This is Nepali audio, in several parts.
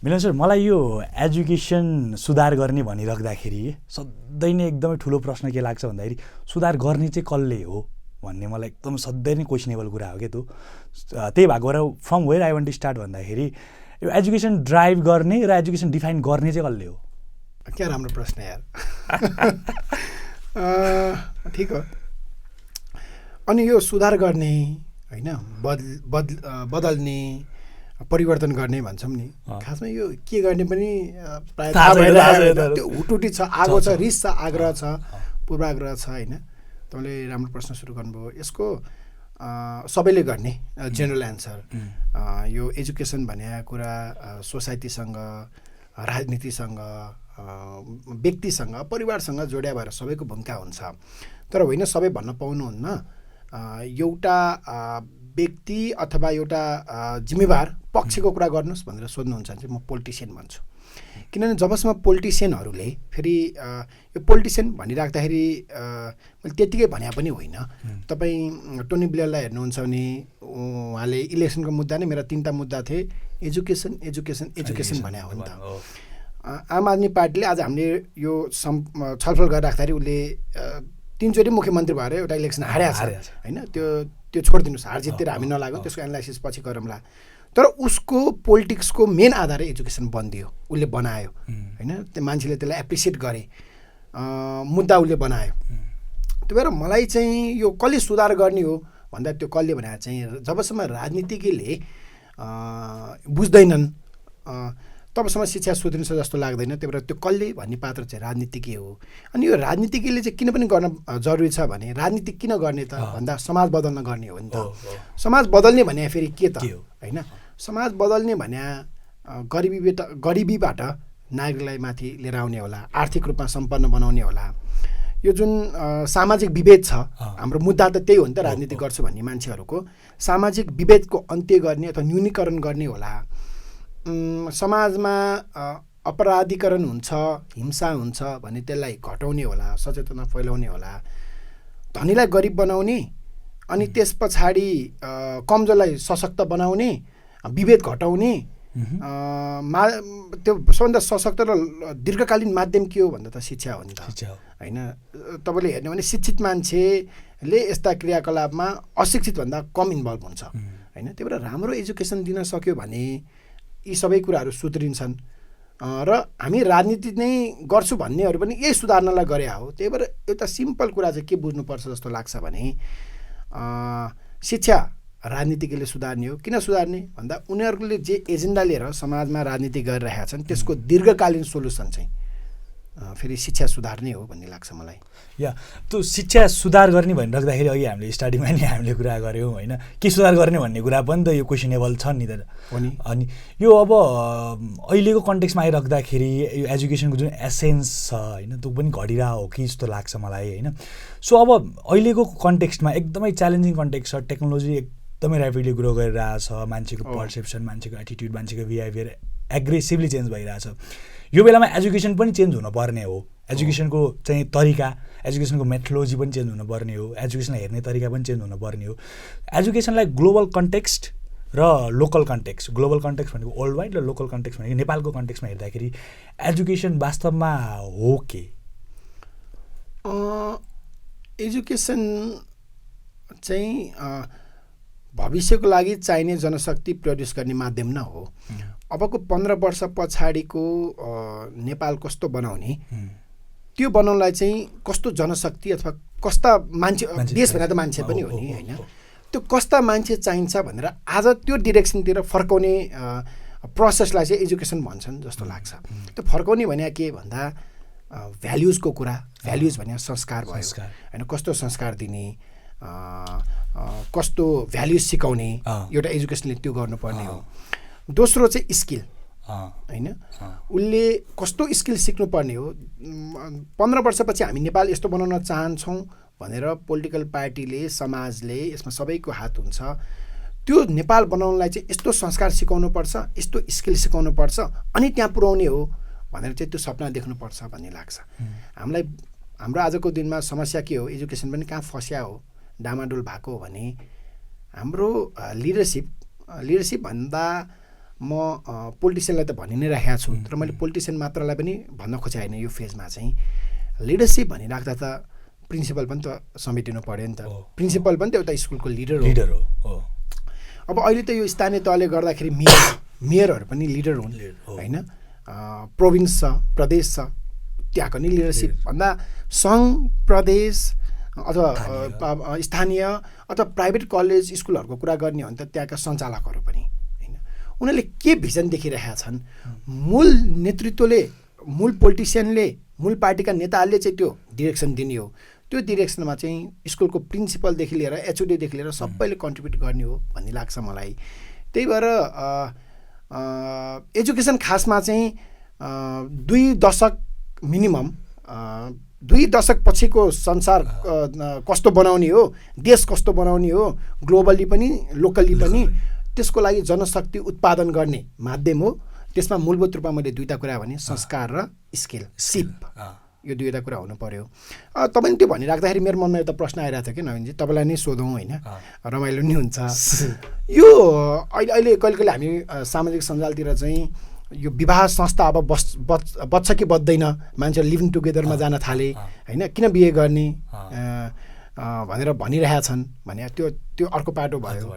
मिलन सर, मलाई यो एजुकेसन सुधार गर्ने भनिराख्दाखेरि सधैँ नै एकदमै ठुलो प्रश्न के लाग्छ भन्दाखेरि सुधार गर्ने चाहिँ कसले हो भन्ने मलाई एकदम सधैँ नै क्वेसनेबल कुरा हो क्या त्यो। त्यही भएको भएर from where I want to start भन्दाखेरि यो एजुकेसन ड्राइभ गर्ने र एजुकेसन डिफाइन गर्ने चाहिँ कसले हो? क्या राम्रो प्रश्न यार। ठिक हो। अनि यो सुधार गर्ने होइन, बदल्ने, परिवर्तन गर्ने भन्छौँ नि, खासमा यो के गर्ने पनि प्रायः थाहा भइरहेको, त्यो हुटुटी छ, आगो छ, रिस छ, आग्रह छ, पूर्वाग्रह छ होइन। तपाईँले राम्रो प्रश्न सुरु गर्नुभयो। यसको सबैले गर्ने जेनरल एन्सर, यो एजुकेसन भन्ने कुरा सोसाइटीसँग, राजनीतिसँग, व्यक्तिसँग, परिवारसँग जोड्या भएर सबैको भूमिका हुन्छ। तर होइन सबै भन्न पाउनुहुन्न। एउटा व्यक्ति अथवा एउटा जिम्मेवार पक्षको कुरा गर्नुहोस् भनेर सोध्नुहुन्छ भने चाहिँ म पोलिटिसियन भन्छु। किनभने जबसम्म पोलिटिसियनहरूले फेरि यो पोलिटिसियन भनिराख्दाखेरि मैले त्यत्तिकै भने पनि होइन। तपाईँ टोनी ब्लेयरलाई हेर्नुहुन्छ भने उहाँले इलेक्सनको मुद्दा नै मेरा 3टा मुद्दा थिए, एजुकेसन एजुकेसन एजुकेसन भने हो नि त। आम आदमी पार्टीले आज हामीले यो छलफल गरिराख्दाखेरि उसले 3 चोटि मुख्यमन्त्री भएर एउटा इलेक्सन हारेको छ होइन। त्यो छोडिदिनुहोस्, हार जिततिर हामी नलागौँ, त्यसको एनालाइसिस पछि गरौँला। तर उसको पोलिटिक्सको मेन आधारै एजुकेसन बनिदियो, उसले बनायो होइन। त्यो मान्छेले त्यसलाई एप्रिसिएट गरे, मुद्दा उसले बनायो। त्यही भएर मलाई चाहिँ यो कसले सुधार गर्ने हो भन्दा त्यो कसले भने चाहिँ जबसम्म राजनीतिज्ञले बुझ्दैनन् तबसम्म शिक्षा सुध्रिन्छ जस्तो लाग्दैन। त्यही भएर त्यो कसले भन्ने पात्र चाहिँ राजनीतिज्ञ हो। अनि यो राजनीतिज्ञले चाहिँ किन पनि गर्न जरुरी छ भने राजनीति किन गर्ने त भन्दा समाज बदल्न गर्ने हो नि त। समाज बदल्ने भने फेरि के त होइन। समाज बदल्ने भने गरिबीबाट नागरिकलाई माथि लिएर आउने होला, आर्थिक रूपमा सम्पन्न बनाउने होला। यो जुन सामाजिक विभेद छ, हाम्रो मुद्दा त त्यही हो नि त। राजनीति गर्छु भन्ने मान्छेहरूको सामाजिक विभेदको अन्त्य गर्ने अथवा न्यूनीकरण गर्ने होला। समाजमा अपराधीकरण हुन्छ, हिंसा हुन्छ भने त्यसलाई घटाउने होला, सचेतना फैलाउने होला, धनीलाई गरिब बनाउने, अनि त्यस पछाडि कमजोरलाई सशक्त बनाउने, विभेद घटाउने। त्यो सबभन्दा सशक्त र दीर्घकालीन माध्यम के हो भन्दा त शिक्षा हो नि त होइन। तपाईँले हेर्नु भने शिक्षित मान्छेले यस्ता क्रियाकलापमा अशिक्षित भन्दा कम इन्भल्भ हुन्छ होइन। त्यही भएर राम्रो एजुकेसन दिन सक्यो भने यी सबै कुराहरू सुध्रिन्छन्। र हामी राजनीति नै गर्छु भन्नेहरू पनि यही सुधार्नलाई गरे हो। त्यही भएर एउटा सिम्पल कुरा चाहिँ के बुझ्नुपर्छ जस्तो लाग्छ भने शिक्षा राजनीतिज्ञले सुधार्ने हो। किन सुधार्ने भन्दा उनीहरूले जे एजेन्डा लिएर समाजमा राजनीति गरिरहेका छन् त्यसको दीर्घकालीन सोल्युसन चाहिँ फेरि शिक्षा सुधार्ने हो भन्ने लाग्छ मलाई। या त्यो शिक्षा सुधार गर्ने भनिराख्दाखेरि अघि हामीले स्टार्टिङमा नि हामीले कुरा गऱ्यौँ होइन, के सुधार गर्ने भन्ने कुरा पनि त यो क्वेसनेबल छ नि त। अनि यो अब अहिलेको कन्टेक्स्टमा आइराख्दाखेरि यो एजुकेसनको जुन एसेन्स छ होइन त्यो पनि घटिरहेको हो कि जस्तो लाग्छ मलाई होइन। सो अब अहिलेको कन्टेक्स्टमा एकदमै च्यालेन्जिङ कन्टेक्स्ट छ, टेक्नोलोजी एकदमै ऱ्यापिडली ग्रो गरिरहेछ, मान्छेको पर्सेप्सन, मान्छेको एटिट्युड, मान्छेको बिहेभियर एग्रेसिभली चेन्ज भइरहेछ। यो बेलामा एजुकेसन पनि चेन्ज हुनुपर्ने हो। एजुकेसनको चाहिँ तरिका, एजुकेसनको मेथोलोजी पनि चेन्ज हुनुपर्ने हो, एजुकेसनलाई हेर्ने तरिका पनि चेन्ज हुनुपर्ने हो। एजुकेसनलाई ग्लोबल कन्टेक्स्ट र लोकल कन्टेक्स्ट, ग्लोबल कन्टेक्स्ट भनेको वर्ल्ड वाइड र लोकल कन्टेक्स्ट भनेको नेपालको कन्टेक्स्टमा हेर्दाखेरि एजुकेसन वास्तवमा हो के? एजुकेसन चाहिँ भविष्यको लागि चाहिने जनशक्ति प्रड्युस गर्ने माध्यम न हो। अबको 15 वर्ष पछाडिको नेपाल कस्तो बनाउने, त्यो बनाउनलाई चाहिँ कस्तो जनशक्ति अथवा कस्ता मान्छे, देश भनेर त मान्छे पनि हो नि होइन, त्यो कस्ता मान्छे चाहिन्छ भनेर आज त्यो डिरेक्सनतिर फर्काउने प्रोसेसलाई चाहिँ एजुकेसन भन्छन् जस्तो लाग्छ। त्यो फर्काउने भने के भन्दा भ्याल्युजको कुरा, भ्याल्युज भने संस्कार भयो होइन, कस्तो संस्कार दिने, कस्तो भ्याल्युज सिकाउने, एउटा एजुकेसनले त्यो गर्नुपर्ने हो। दोस्रो चाहिँ स्किल होइन, उसले कस्तो स्किल सिक्नुपर्ने हो। 15 वर्षपछि हामी नेपाल यस्तो बनाउन चाहन्छौँ भनेर पोलिटिकल पार्टीले, समाजले, यसमा सबैको हात हुन्छ। त्यो नेपाल बनाउनलाई चाहिँ यस्तो संस्कार सिकाउनुपर्छ, यस्तो स्किल सिकाउनुपर्छ, अनि त्यहाँ पुर्याउने हो भनेर चाहिँ त्यो सपना देख्नुपर्छ भन्ने लाग्छ हामीलाई। हाम्रो आजको दिनमा समस्या के हो, एजुकेसन पनि कहाँ फस्या हो, डामाडोल भएको हो भने हाम्रो लिडरसिप भन्दा म पोलिटिसियनलाई त भनि नै राखेको छु, तर मैले पोलिटिसियन मात्रलाई पनि भन्न खोजेको होइन। यो फेजमा चाहिँ लिडरसिप भनिराख्दा त प्रिन्सिपल पनि त समेटिनु पऱ्यो नि त। प्रिन्सिपल पनि त एउटा स्कुलको लिडर हो। अब अहिले त यो स्थानीय तहले गर्दाखेरि मेयरहरू पनि लिडर हुन् होइन। प्रोभिन्स छ, प्रदेश छ, त्यहाँको नि लिडरसिप भन्दा सङ्घ, प्रदेश अथवा स्थानीय अथवा प्राइभेट कलेज स्कुलहरूको कुरा गर्ने हो भने त त्यहाँका सञ्चालकहरू पनि होइन, उनीहरूले के भिजन देखिरहेका छन्, मूल नेतृत्वले, मूल पोलिटिसियनले, मूल पार्टीका नेताहरूले चाहिँ त्यो डिरेक्सन दिने हो। त्यो डिरेक्सनमा चाहिँ स्कुलको प्रिन्सिपलदेखि लिएर एचओडीदेखि लिएर सबैले कन्ट्रिब्युट गर्ने हो भन्ने लाग्छ मलाई। त्यही भएर एजुकेसन खासमा चाहिँ 2 दशक मिनिमम 2 दशक पछिको संसार कस्तो बनाउने हो, देश कस्तो बनाउने हो, ग्लोबली पनि लोकली पनि, त्यसको लागि जनशक्ति उत्पादन गर्ने माध्यम हो। त्यसमा मूलभूत रूपमा मैले 2टा कुरा भने, संस्कार र सिप, यो 2टा कुरा हुनु पर्यो। तपाईँले त्यो भनिराख्दाखेरि मेरो मनमा एउटा प्रश्न आइरहेको थियो कि नवीनजी, तपाईँलाई नै सोधौँ होइन, रमाइलो नि हुन्छ यो। अहिले कहिले हामी सामाजिक सञ्जालतिर चाहिँ यो विवाह संस्था अब बच्छ कि बच्दैन, मान्छेहरू लिभिङ टुगेदरमा जान थाले होइन, किन बिहे गर्ने भनेर भनिरहेका छन् भने त्यो अर्को पाटो भयो।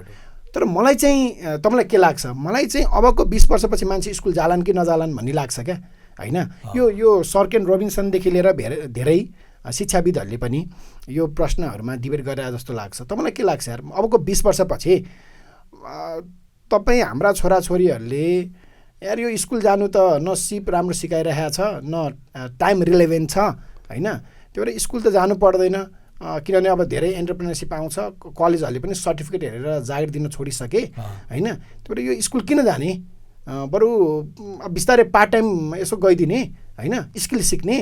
तर मलाई चाहिँ तपाईँलाई के लाग्छ, मलाई चाहिँ अबको 20 वर्षपछि मान्छे स्कुल जालान् कि नजालान् भन्ने लाग्छ क्या होइन। यो सर केन रोबिन्सनदेखि लिएर धेरै शिक्षाविदहरूले पनि यो प्रश्नहरूमा डिबेट गरेर जस्तो लाग्छ। तपाईँलाई के लाग्छ यार, अबको 20 वर्षपछि तपाईँ हाम्रा छोराछोरीहरूले यार यो स्कुल जानु त न सिप राम्रो सिकाइरहेको छ, न टाइम रिलेभेन्ट छ होइन, त्यो भएर स्कुल त जानु पर्दैन, किनभने अब धेरै एन्टरप्रेनरसिप आउँछ, कलेजहरूले पनि सर्टिफिकेट हेरेर जागिर दिन छोडिसके होइन। त्यो भएर यो स्कुल किन जाने, बरु बिस्तारै पार्ट टाइम यसो गइदिने होइन, स्किल सिक्ने,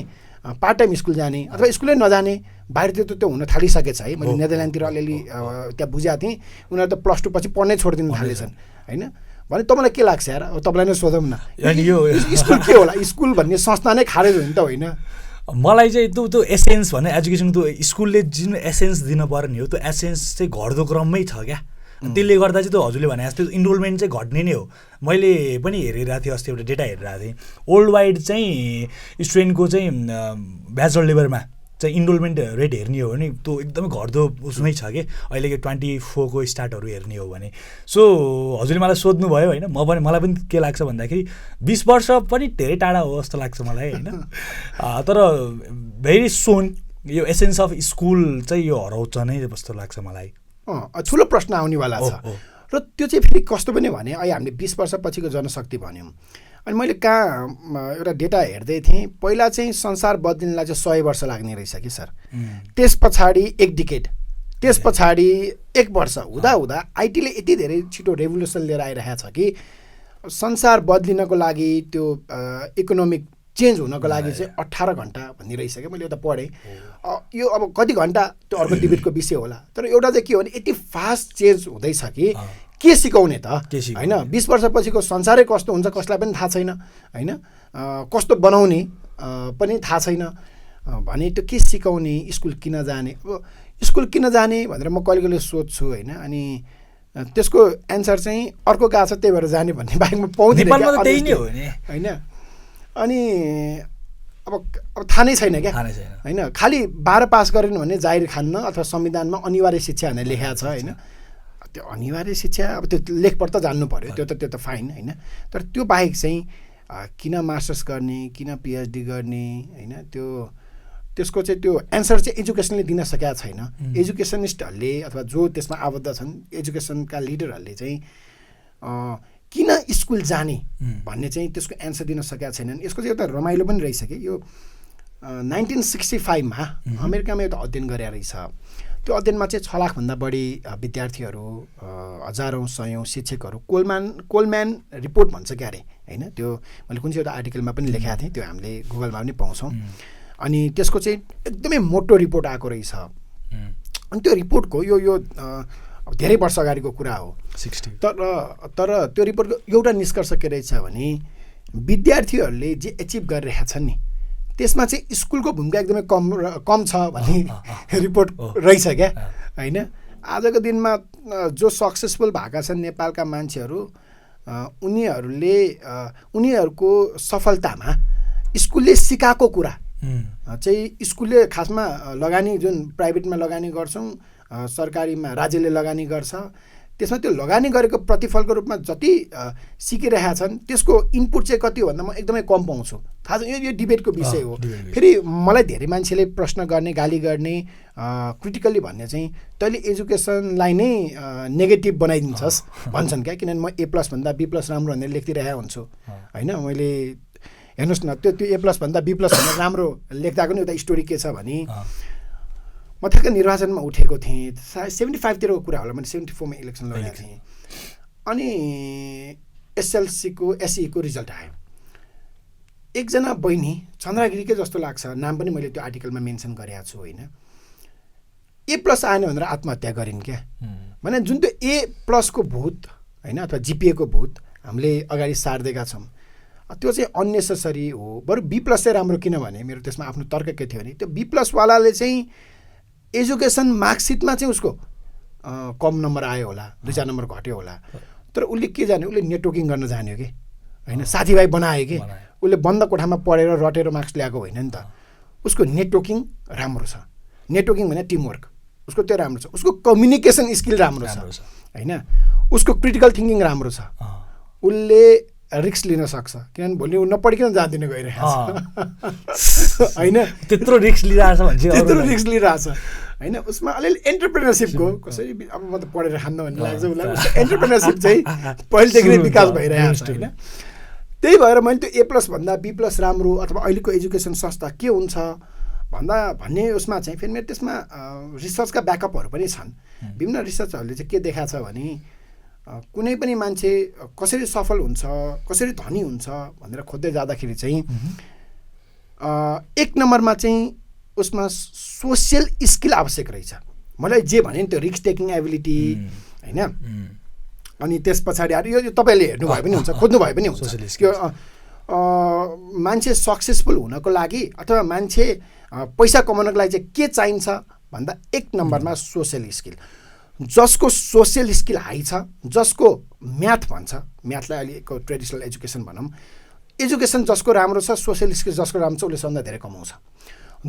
पार्ट टाइम स्कुल जाने अथवा स्कुलै नजाने। बाहिरतिर त त्यो हुन थालिसकेछ है, मैले नेदरल्यान्डतिर अलिअलि त्यहाँ बुझाएको थिएँ, उनीहरू त +2 पछि पढ्नै छोडिदिनु थालेछन् होइन। भने तपाईँलाई के लाग्छ यार, अब तपाईँलाई नै सोधौँ न, यो स्कुल के होला, स्कुल भन्ने संस्था नै खारेज हो नि त होइन। मलाई चाहिँ त्यो एसेन्स भने एजुकेसन, त्यो स्कुलले जुन एसेन्स दिन पर्ने हो त्यो एसेन्स चाहिँ घट्दो क्रममै छ क्या। त्यसले गर्दा चाहिँ त्यो हजुरले भने जस्तो इनरोलमेन्ट चाहिँ घट्ने नै हो। मैले पनि हेरिरहेको थिएँ, अस्ति एउटा डेटा हेरिरहेको थिएँ, वर्ल्ड वाइड चाहिँ स्टुडेन्टको चाहिँ ब्याचलर लेभलमा चाहिँ इनरोलमेन्ट रेट हेर्ने हो भने त्यो एकदमै घट्दो उसमै छ कि अहिलेको 24 को स्टार्टहरू हेर्ने हो भने। सो हजुरले मलाई सोध्नुभयो होइन, मलाई पनि के लाग्छ भन्दाखेरि 20 वर्ष पनि धेरै टाढा हो जस्तो लाग्छ मलाई होइन। तर भेरी सुन यो एसेन्स अफ स्कुल चाहिँ यो हराउँछ नै जस्तो लाग्छ मलाई। ठुलो प्रश्न आउनेवाला छ र त्यो चाहिँ फेरि कस्तो पनि भने, अहिले हामीले 20 वर्ष पछिको जनशक्ति भन्यौँ, अनि मैले कहाँ एउटा डेटा हेर्दै थिएँ, पहिला चाहिँ संसार बदलिनलाई चाहिँ 100 वर्ष लाग्ने रहेछ कि सर, त्यस पछाडि 1 डिकेड, त्यस पछाडि 1 वर्ष हुँदा आइटीले यति धेरै छिटो रेभोल्युसन लिएर आइरहेको छ कि संसार बदलिनको लागि, त्यो इकोनोमिक चेन्ज हुनको लागि चाहिँ 18 घन्टा भन्ने रहेछ क्या, मैले एउटा पढेँ। यो अब कति घन्टा त्यो अर्को डिबेटको विषय होला, तर एउटा चाहिँ के हो भने यति फास्ट चेन्ज हुँदैछ कि के सिकाउने त होइन। 20 वर्षपछिको संसारै कस्तो हुन्छ कसलाई पनि थाहा छैन होइन, कस्तो बनाउने पनि थाहा छैन भने त्यो के सिकाउने, स्कुल किन जाने, अब स्कुल किन जाने भनेर म कहिले कहिले सोध्छु होइन। अनि त्यसको एन्सर चाहिँ अर्को गएको छ त्यही भएर जाने भन्ने बाहेकमा पाउँदैन होइन। अनि अब थाहा नै छैन क्या होइन, खालि 12 पास गरेन भने जाहिर खान्न अथवा संविधानमा अनिवार्य शिक्षा भनेर लेखेको छ होइन। त्यो अनिवार्य शिक्षा अब त्यो लेखपढ त जान्नु पऱ्यो, त्यो त फाइन होइन, तर त्यो बाहेक चाहिँ किन मास्टर्स गर्ने, किन पिएचडी गर्ने होइन, त्यसको चाहिँ त्यो एन्सर चाहिँ एजुकेसनले दिन सकेका छैन। एजुकेसनिस्टहरूले अथवा जो त्यसमा आबद्ध छन्, एजुकेसनका लिडरहरूले चाहिँ किन स्कुल जाने भन्ने चाहिँ त्यसको एन्सर दिन सकेका छैनन्। यसको चाहिँ एउटा रमाइलो पनि रहेछ कि यो 1965 मा अमेरिकामा एउटा अध्ययन गरेर रहेछ। त्यो अध्ययनमा चाहिँ 6 लाखभन्दा बढी विद्यार्थीहरू, हजारौँ सयौँ शिक्षकहरू, कोलम्यान रिपोर्ट भन्छ क्यारे होइन, त्यो मैले कुन चाहिँ एउटा आर्टिकलमा पनि लेखेको थिएँ, त्यो हामीले गुगलमा पनि पाउँछौँ। अनि त्यसको चाहिँ एकदमै मोटो रिपोर्ट आएको रहेछ। अनि त्यो रिपोर्टको यो धेरै वर्ष अगाडिको कुरा हो 60, तर त्यो रिपोर्टको एउटा निष्कर्ष के रहेछ भने विद्यार्थीहरूले जे एचिभ गरिरहेका छन् नि त्यसमा चाहिँ स्कुलको भूमिका एकदमै कम छ भन्ने रिपोर्ट रहेछ क्या होइन। आजको दिनमा जो सक्सेसफुल भएका छन् नेपालका मान्छेहरू उनीहरूको सफलतामा स्कुलले सिकाएको कुरा चाहिँ स्कुलले खासमा लगानी जुन प्राइभेटमा लगानी गर्छौँ सरकारीमा राज्यले लगानी गर्छ त्यसमा त्यो लगानी गरेको प्रतिफलको रूपमा जति सिकिरहेका छन् त्यसको इनपुट चाहिँ कति हो भन्दा म एकदमै कम पाउँछु थाहा छ यो डिबेटको विषय हो फेरि मलाई धेरै मान्छेले प्रश्न गर्ने गाली गर्ने क्रिटिकल्ली भन्ने चाहिँ तैँले एजुकेसनलाई नै नेगेटिभ बनाइदिन्छस् भन्छन् क्या किनभने म A+ भन्दा B+ राम्रो भनेर लेखिदिरहेको हुन्छु होइन मैले हेर्नुहोस् न त्यो A+ भन्दा B+ भन्दा राम्रो लेख्दाको नि एउटा स्टोरी के छ भने म ठ्याक्कै निर्वाचनमा उठेको थिएँ 75 तिरको कुरा होला मैले 74 मा इलेक्सन लडेको थिएँ अनि SEको रिजल्ट आयो एकजना बहिनी चन्द्रगिरीकै जस्तो लाग्छ नाम पनि मैले त्यो आर्टिकलमा मेन्सन गरेको छु होइन A+ आएन भनेर आत्महत्या गरिन् क्या भने जुन त्यो A+ को भूत होइन अथवा GPA को भूत हामीले अगाडि सार्दिएका छौँ त्यो चाहिँ अननेसेसरी हो बरु B+ चाहिँ राम्रो किनभने मेरो त्यसमा आफ्नो तर्क के थियो भने त्यो B+ वालाले चाहिँ एजुकेसन मार्कसिटमा चाहिँ उसको कम नम्बर आयो होला 2-4 नम्बर घट्यो होला तर उसले के जान्यो उसले नेटवर्किङ गर्न जान्यो कि होइन साथीभाइ बनायो कि उसले बन्द कोठामा पढेर रटेर मार्क्स ल्याएको होइन नि त उसको नेटवर्किङ राम्रो छ नेटवर्किङ भने टिमवर्क उसको त्यो राम्रो छ उसको कम्युनिकेसन स्किल राम्रो छ होइन उसको क्रिटिकल थिङ्किङ राम्रो छ उसले रिस्क लिन सक्छ किनभने भोलि ऊ नपढिकन जाँदिन गइरहेको छ होइन त्यत्रो रिस्क लिइरहेछ भन्छ त्यत्रो रिस्क लिइरहेछ होइन उसमा अलिअलि एन्टरप्रेनरसिपको कसरी अब म त पढेर खान्न भन्ने लाग्छ उसलाई उसको एन्टरप्रेनरसिप चाहिँ पहिलेदेखि नै विकास भइरहेको छ होइन त्यही भएर मैले त्यो A+ भन्दा B+ राम्रो अथवा अहिलेको एजुकेसन संस्था के हुन्छ भन्ने उसमा चाहिँ फेरि मेरो त्यसमा रिसर्चका ब्याकअपहरू पनि छन् विभिन्न रिसर्चहरूले चाहिँ के देखाएको छ भने कुनै पनि मान्छे कसरी सफल हुन्छ कसरी धनी हुन्छ भनेर खोज्दै जाँदाखेरि चाहिँ 1 नम्बरमा चाहिँ उसमा सोसियल स्किल आवश्यक रहेछ मलाई जे भने नि त्यो रिस्क टेकिङ एबिलिटी होइन अनि त्यस पछाडि यो तपाईँले हेर्नुभयो पनि हुन्छ खोज्नु भए पनि हुन्छ मान्छे सक्सेसफुल हुनको लागि अथवा मान्छे पैसा कमाउनको लागि चाहिँ के चाहिन्छ भन्दा 1 नम्बरमा सोसियल स्किल जसको सोसियल स्किल हाई छ जसको म्याथ भन्छ म्याथलाई अहिलेको ट्रेडिसनल एजुकेसन भनौँ एजुकेसन जसको राम्रो छ सोसियल स्किल जसको राम्रो छ उसले सबभन्दा धेरै कमाउँछ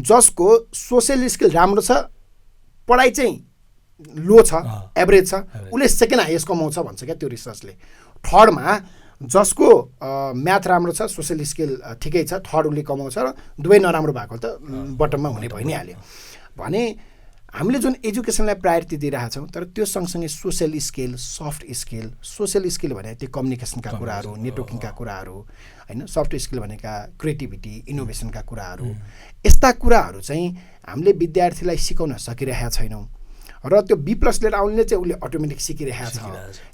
जसको सोसियल स्किल राम्रो छ पढाइ चाहिँ लो छ एभरेज छ उसले सेकेन्ड हाइएस्ट कमाउँछ भन्छ क्या त्यो रिसर्चले थर्डमा जसको म्याथ राम्रो छ सोसियल स्किल ठिकै छ थर्ड उसले कमाउँछ र दुवै नराम्रो भएको त बटममा हुने भइ नै हाल्यो भने हामीले जुन एजुकेसनलाई प्रायोरिटी दिइरहेका छौँ तर त्यो सँगसँगै social skill soft skill social skill भने त्यो कम्युनिकेसनका कुराहरू नेटवर्किङका कुराहरू होइन सफ्ट स्किल भनेका क्रिएटिभिटी इनोभेसनका कुराहरू यस्ता कुराहरू चाहिँ हामीले विद्यार्थीलाई सिकाउन सकिरहेका छैनौँ र त्यो B+ लिएर आउनेले चाहिँ उसले अटोमेटिक सिकिरहेको छ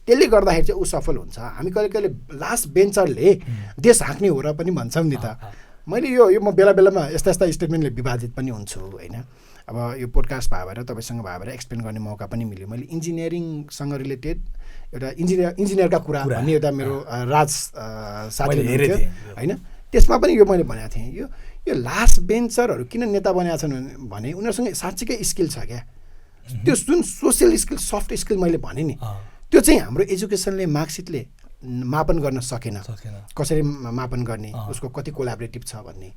त्यसले गर्दाखेरि चाहिँ ऊ सफल हुन्छ हामी कहिले कहिले लास्ट बेन्चरले देश हाँक्ने हो र पनि भन्छौँ नि त मैले यो म बेला बेलामा यस्ता यस्ता स्टेटमेन्टले विवादित पनि हुन्छु होइन अब यो पोडकास्ट भयो भएर तपाईँसँग भयो भएर एक्सप्लेन गर्ने मौका पनि मिल्यो मैले इन्जिनियरिङसँग रिलेटेड एउटा इन्जिनियरका कुरा भन्ने एउटा मेरो राज साथीले हेरेको थियो होइन त्यसमा पनि यो मैले भनेको थिएँ यो लास्ट बेन्चरहरू किन नेता बनाएका छन् भने उनीहरूसँग साँच्चीकै स्किल छ क्या त्यो जुन सोसियल स्किल सफ्ट स्किल मैले भने नि त्यो चाहिँ हाम्रो एजुकेसनले मार्कसिटले मापन गर्न सकेन कसरी मापन गर्ने उसको कति कोलाबरेटिभ छ भन्ने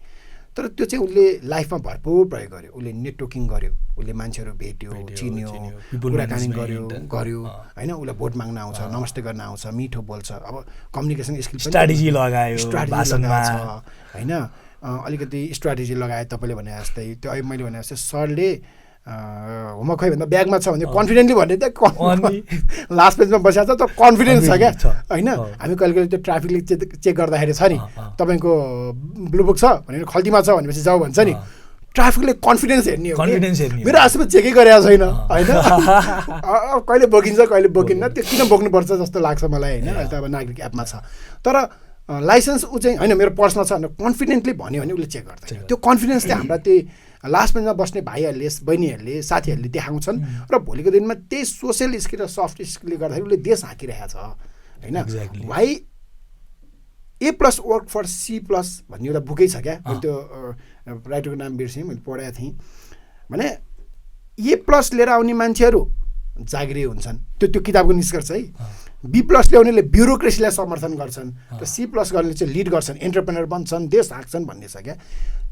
तर त्यो चाहिँ उसले लाइफमा भरपुर प्रयोग गर्यो उसले नेटवर्किङ गर्यो उसले मान्छेहरू भेट्यो चिन्यो कुराकानी गर्यो होइन उसलाई भोट माग्न आउँछ नमस्ते गर्न आउँछ मिठो बोल्छ अब कम्युनिकेसन स्किल स्ट्राटेजी लगायो होइन अलिकति स्ट्राटेजी लगायो तपाईँले भने जस्तै त्यो अहिले मैले भने जस्तै सरले होमवर्क खै भन्दा ब्यागमा छ भने कन्फिडेन्टली भन्ने त्यहाँ लास्ट पेजमा बसेको छ तर कन्फिडेन्स छ क्या होइन हामी कहिले कहिले त्यो ट्राफिकले चेक गर्दाखेरि छ नि तपाईँको ब्लू बुक छ भनेर खल्तीमा छ भनेपछि जाऊ भन्छ नि ट्राफिकले कन्फिडेन्स हेर्ने हो मेरो आजसम्म चेकै गरेको छैन होइन कहिले बोकिन्छ कहिले बोकिन्न त्यो किन बोक्नुपर्छ जस्तो लाग्छ मलाई होइन अहिले त अब नागरिक एपमा छ तर लाइसेन्स ऊ चाहिँ होइन मेरो पर्सनल छ भनेर कन्फिडेन्टली भन्यो भने उसले चेक गर्दैन त्यो कन्फिडेन्स चाहिँ हाम्रा त्यही लास्ट बेन्चमा बस्ने भाइहरूले बहिनीहरूले साथीहरूले देखाउँछन् र भोलिको दिनमा त्यही सोसियल स्किल र सफ्ट स्किलले गर्दाखेरि उसले देश हाँकिरहेको छ होइन why A+ work for C+ भन्ने एउटा बुकै छ क्या त्यो राइटरको नाम बिर्सेँ मैले पढाएको थिएँ भने A+ लिएर आउने मान्छेहरू जागिरी हुन्छन् त्यो किताबको निष्कर्ष है B+ ल्याउनेले ब्युरोक्रेसीलाई समर्थन गर्छन् र C+ गर्नेले चाहिँ लिड गर्छन्, एन्टरप्रेनर बन्छन्, देश हाँक्छन् भन्ने छ क्या।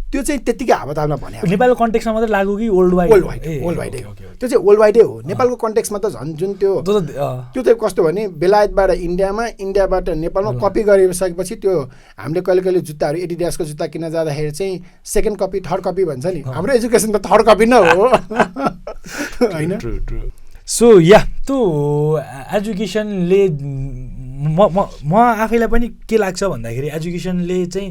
त्यो चाहिँ त्यत्तिकै हावातालमा भने नेपालको कन्टेक्स्टमा मात्रै लागु कि वर्ल्ड वाइडै हो। त्यो चाहिँ वर्ल्ड वाइडै हो। नेपालको कन्टेक्स्टमा त झन् जुन त्यो चाहिँ कस्तो भने बेलायतबाट इन्डियामा, इन्डियाबाट नेपालमा कपी गरिसकेपछि त्यो हामीले कहिले कहिले जुत्ताहरू एडिडासको जुत्ता किन्न जाँदाखेरि चाहिँ सेकेन्ड कपी थर्ड कपी भन्छ नि, हाम्रो एजुकेसन त थर्ड कपी नै हो होइन। सो या त्यो एजुकेसनले म आफैलाई पनि के लाग्छ भन्दाखेरि एजुकेसनले चाहिँ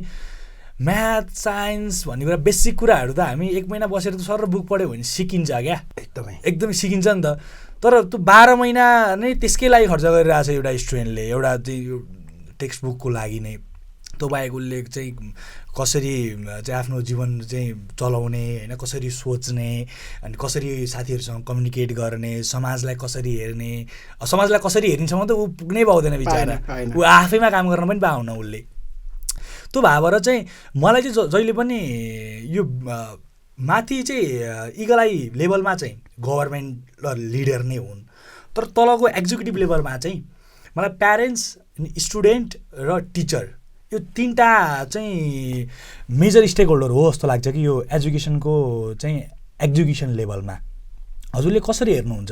म्याथ साइन्स भन्ने कुरा बेसिक कुराहरू त हामी 1 महिना बसेर त सर बुक पढ्यो भने सिकिन्छ क्या, एकदमै सिकिन्छ नि त। तर त्यो 12 महिना नै त्यसकै लागि खर्च गरिरहेको छ एउटा स्टुडेन्टले, एउटा चाहिँ टेक्स्ट बुकको लागि नै। त्यो बाहेक उसले चाहिँ कसरी चाहिँ आफ्नो जीवन चाहिँ चलाउने होइन, कसरी सोच्ने अनि कसरी साथीहरूसँग कम्युनिकेट गर्ने, समाजलाई कसरी हेर्ने, समाजलाई कसरी हेरिन्छमा त ऊ पुग्नै पाउँदैन बिचरा, ऊ आफैमा काम गर्न पनि पाउन उसले। त्यो भएर चाहिँ मलाई चाहिँ जहिले पनि यो माथि चाहिँ इगल आई लेभलमा चाहिँ गभर्मेन्ट र लिडर नै हुन्, तर तलको एक्जिक्युटिभ लेभलमा चाहिँ मलाई प्यारेन्ट्स, स्टुडेन्ट र टिचर यो 3टा चाहिँ मेजर स्टेक होल्डर हो जस्तो लाग्छ कि यो एजुकेसनको चाहिँ एक्जिक्युसन लेभलमा। हजुरले कसरी हेर्नुहुन्छ?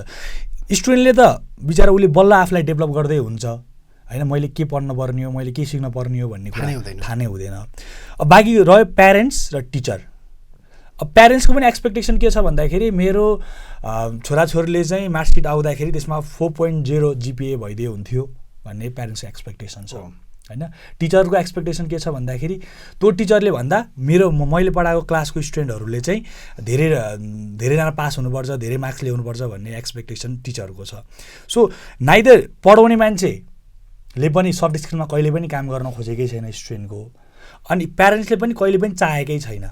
स्टुडेन्टले त बिचरा उसले बल्ल आफूलाई डेभलप गर्दै हुन्छ होइन, मैले के पढ्न पर्ने हो, मैले के सिक्न पर्ने हो भन्ने कुरा थाहा नै हुँदैन। अब बाँकी रह्यो प्यारेन्ट्स र टिचर। अब प्यारेन्ट्सको पनि एक्सपेक्टेसन के छ भन्दाखेरि मेरो छोराछोरीले चाहिँ मार्कसिट आउँदाखेरि त्यसमा 4.0 GPA भइदियो हुन्थ्यो भन्ने प्यारेन्ट्सको एक्सपेक्टेसन छ होइन। टिचरको एक्सपेक्टेसन के छ भन्दाखेरि त्यो टिचरले भन्दा मैले पढाएको क्लासको स्टुडेन्टहरूले चाहिँ धेरैजना पास हुनुपर्छ, धेरै मार्क्स ल्याउनुपर्छ भन्ने एक्सपेक्टेसन टिचरको छ। सो नाइदर पढाउने मान्छेले पनि सफ्ट स्किलमा कहिले पनि काम गर्न खोजेकै छैन स्टुडेन्टको, अनि प्यारेन्ट्सले पनि कहिले पनि चाहेकै छैन।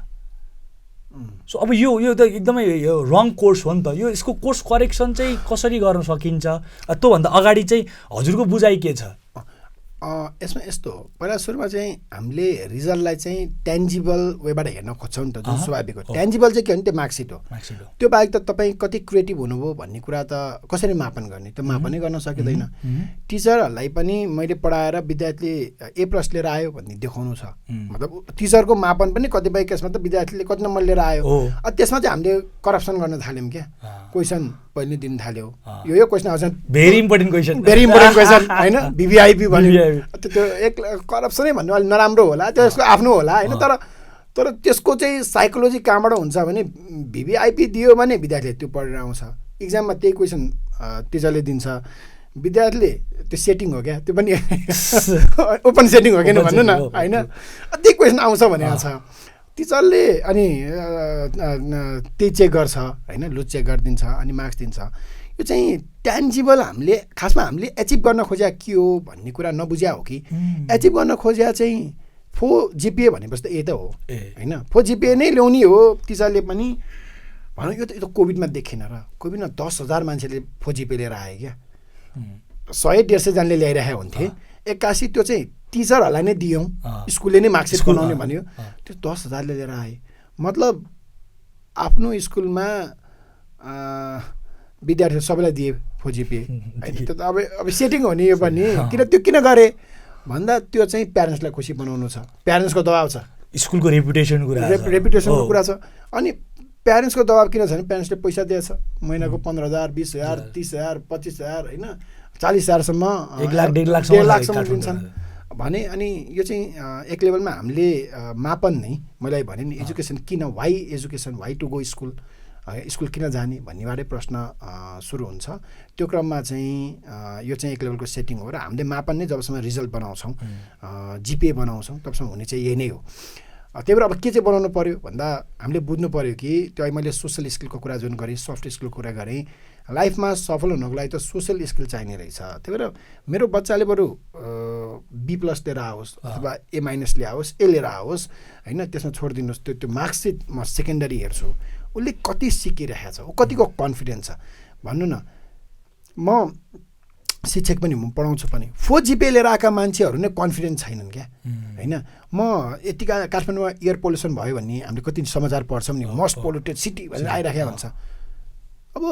सो अब यो त एकदमै रङ कोर्स हो नि त। यसको कोर्स करेक्सन चाहिँ कसरी गर्न सकिन्छ? त्योभन्दा अगाडि चाहिँ हजुरको बुझाइ के छ? यसमा यस्तो हो, पहिला सुरुमा चाहिँ हामीले रिजल्टलाई चाहिँ ट्यान्जिबल वेबाट हेर्न खोज्छौँ नि त, जुन स्वाभाविक हो। ट्यान्जिबल चाहिँ के हो भने त्यो मार्कसिट हो। त्यो बाहेक त तपाईँ कति क्रिएटिभ हुनुभयो भन्ने कुरा त कसरी मापन गर्ने, त्यो मापनै गर्न सकिँदैन। टिचरहरूलाई पनि मैले पढाएर विद्यार्थीले A+ लिएर आयो भन्ने देखाउनु छ, मतलब टिचरको मापन पनि कतिपय केसमा त विद्यार्थीले कति नम्बर लिएर आयो, त्यसमा चाहिँ हामीले करप्सन गर्न थाल्यौँ क्या। क्वेसन पहिले दिन थाल्यो, यो क्वेसन आउँछ, भेरी इम्पोर्टेन्ट क्वेसन होइन, VVIP भन्यो, त्यो एक करप्सनै भन्नु अलिक नराम्रो होला, त्यसको आफ्नो होला होइन। तर त्यसको चाहिँ साइकोलोजी कहाँबाट हुन्छ भने VVIP दियो भने विद्यार्थीले त्यो पढेर आउँछ, इक्जाममा त्यही क्वेसन टिचरले दिन्छ, विद्यार्थीले त्यो सेटिङ हो क्या, त्यो पनि ओपन सेटिङ हो किन भन्नु न होइन, त्यही क्वेसन आउँछ भनेको छ टिचरले, अनि त्यही चेक गर्छ होइन, लुज चेक गरिदिन्छ अनि मार्क्स दिन्छ। यो चाहिँ ट्यान्जिबल हामीले खासमा हामीले एचिभ गर्न खोज्या के हो भन्ने कुरा नबुझ्या हो कि एचिभ गर्न खोज्या चाहिँ 4 GPA भनेपछि त ए त हो होइन, 4 GPA नै ल्याउने हो। टिचरले पनि भनौँ यो त कोभिडमा देखेन र, कोभिडमा 10,000 मान्छेले 4 GPA लिएर आए क्या, 100-150 जनाले ल्याइरहेको हुन्थे। 81 त्यो चाहिँ टिचरहरूलाई नै दियौँ, स्कुलले नै मार्कसिट बनाउने भन्यो, त्यो 10,000ले लिएर आए। मतलब आफ्नो स्कुलमा विद्यार्थी सबैलाई दिए 4 GPA होइन, त्यो त अब सेटिङ हो नि यो पनि। त्यो किन गरे भन्दा त्यो चाहिँ प्यारेन्ट्सलाई खुसी बनाउनु छ, प्यारेन्ट्सको दबाब छ, स्कुलको रेपुटेसनको कुरा छ। अनि प्यारेन्ट्सको दबाब किन छ भने प्यारेन्ट्सले पैसा दिएछ, महिनाको 15,000, 20,000, 30,000, 25,000 होइन, 40,000सम्म, 1,00,000 लाखसम्म दिन्छन् भने। अनि यो चाहिँ एक लेभलमा हामीले मापन नै मैले भने नि, एजुकेसन किन, why education, why to go school, school किन जाने भन्नेबाटै प्रश्न सुरु हुन्छ। त्यो क्रममा चाहिँ यो चाहिँ एक लेभलको सेटिङ हो र हामीले मापन नै जबसम्म रिजल्ट बनाउँछौँ, GPA बनाउँछौँ, तबसम्म हुने चाहिँ यही नै हो। त्यही भएर अब के चाहिँ बनाउनु पऱ्यो भन्दा हामीले बुझ्नु पऱ्यो कि त्यो मैले सोसल स्किलको कुरा जुन गरेँ, सफ्ट स्किलको कुरा गरेँ, लाइफमा सफल हुनको लागि त सोसल स्किल चाहिने रहेछ। त्यही भएर मेरो बच्चाले बरु B+ लिएर आओस् अथवा A- लिएर आओस्, A लिएर आओस् होइन, त्यसमा छोडिदिनुहोस्, त्यो मार्कसिट म सेकेन्डरी हेर्छु, उसले कति सिकिरहेको छ, ऊ कतिको कन्फिडेन्स छ भन्नु न। म शिक्षक पनि, म पढाउँछु पनि, 4 GPA लिएर आएका मान्छेहरू नै कन्फिडेन्स छैनन् क्या होइन। म यतिका काठमाडौँमा एयर पोल्युसन भयो भन्ने हामीले कति समाचार पढ्छौँ नि, मोस्ट पोल्युटेड सिटी भनेर आइराखेको हुन्छ, अब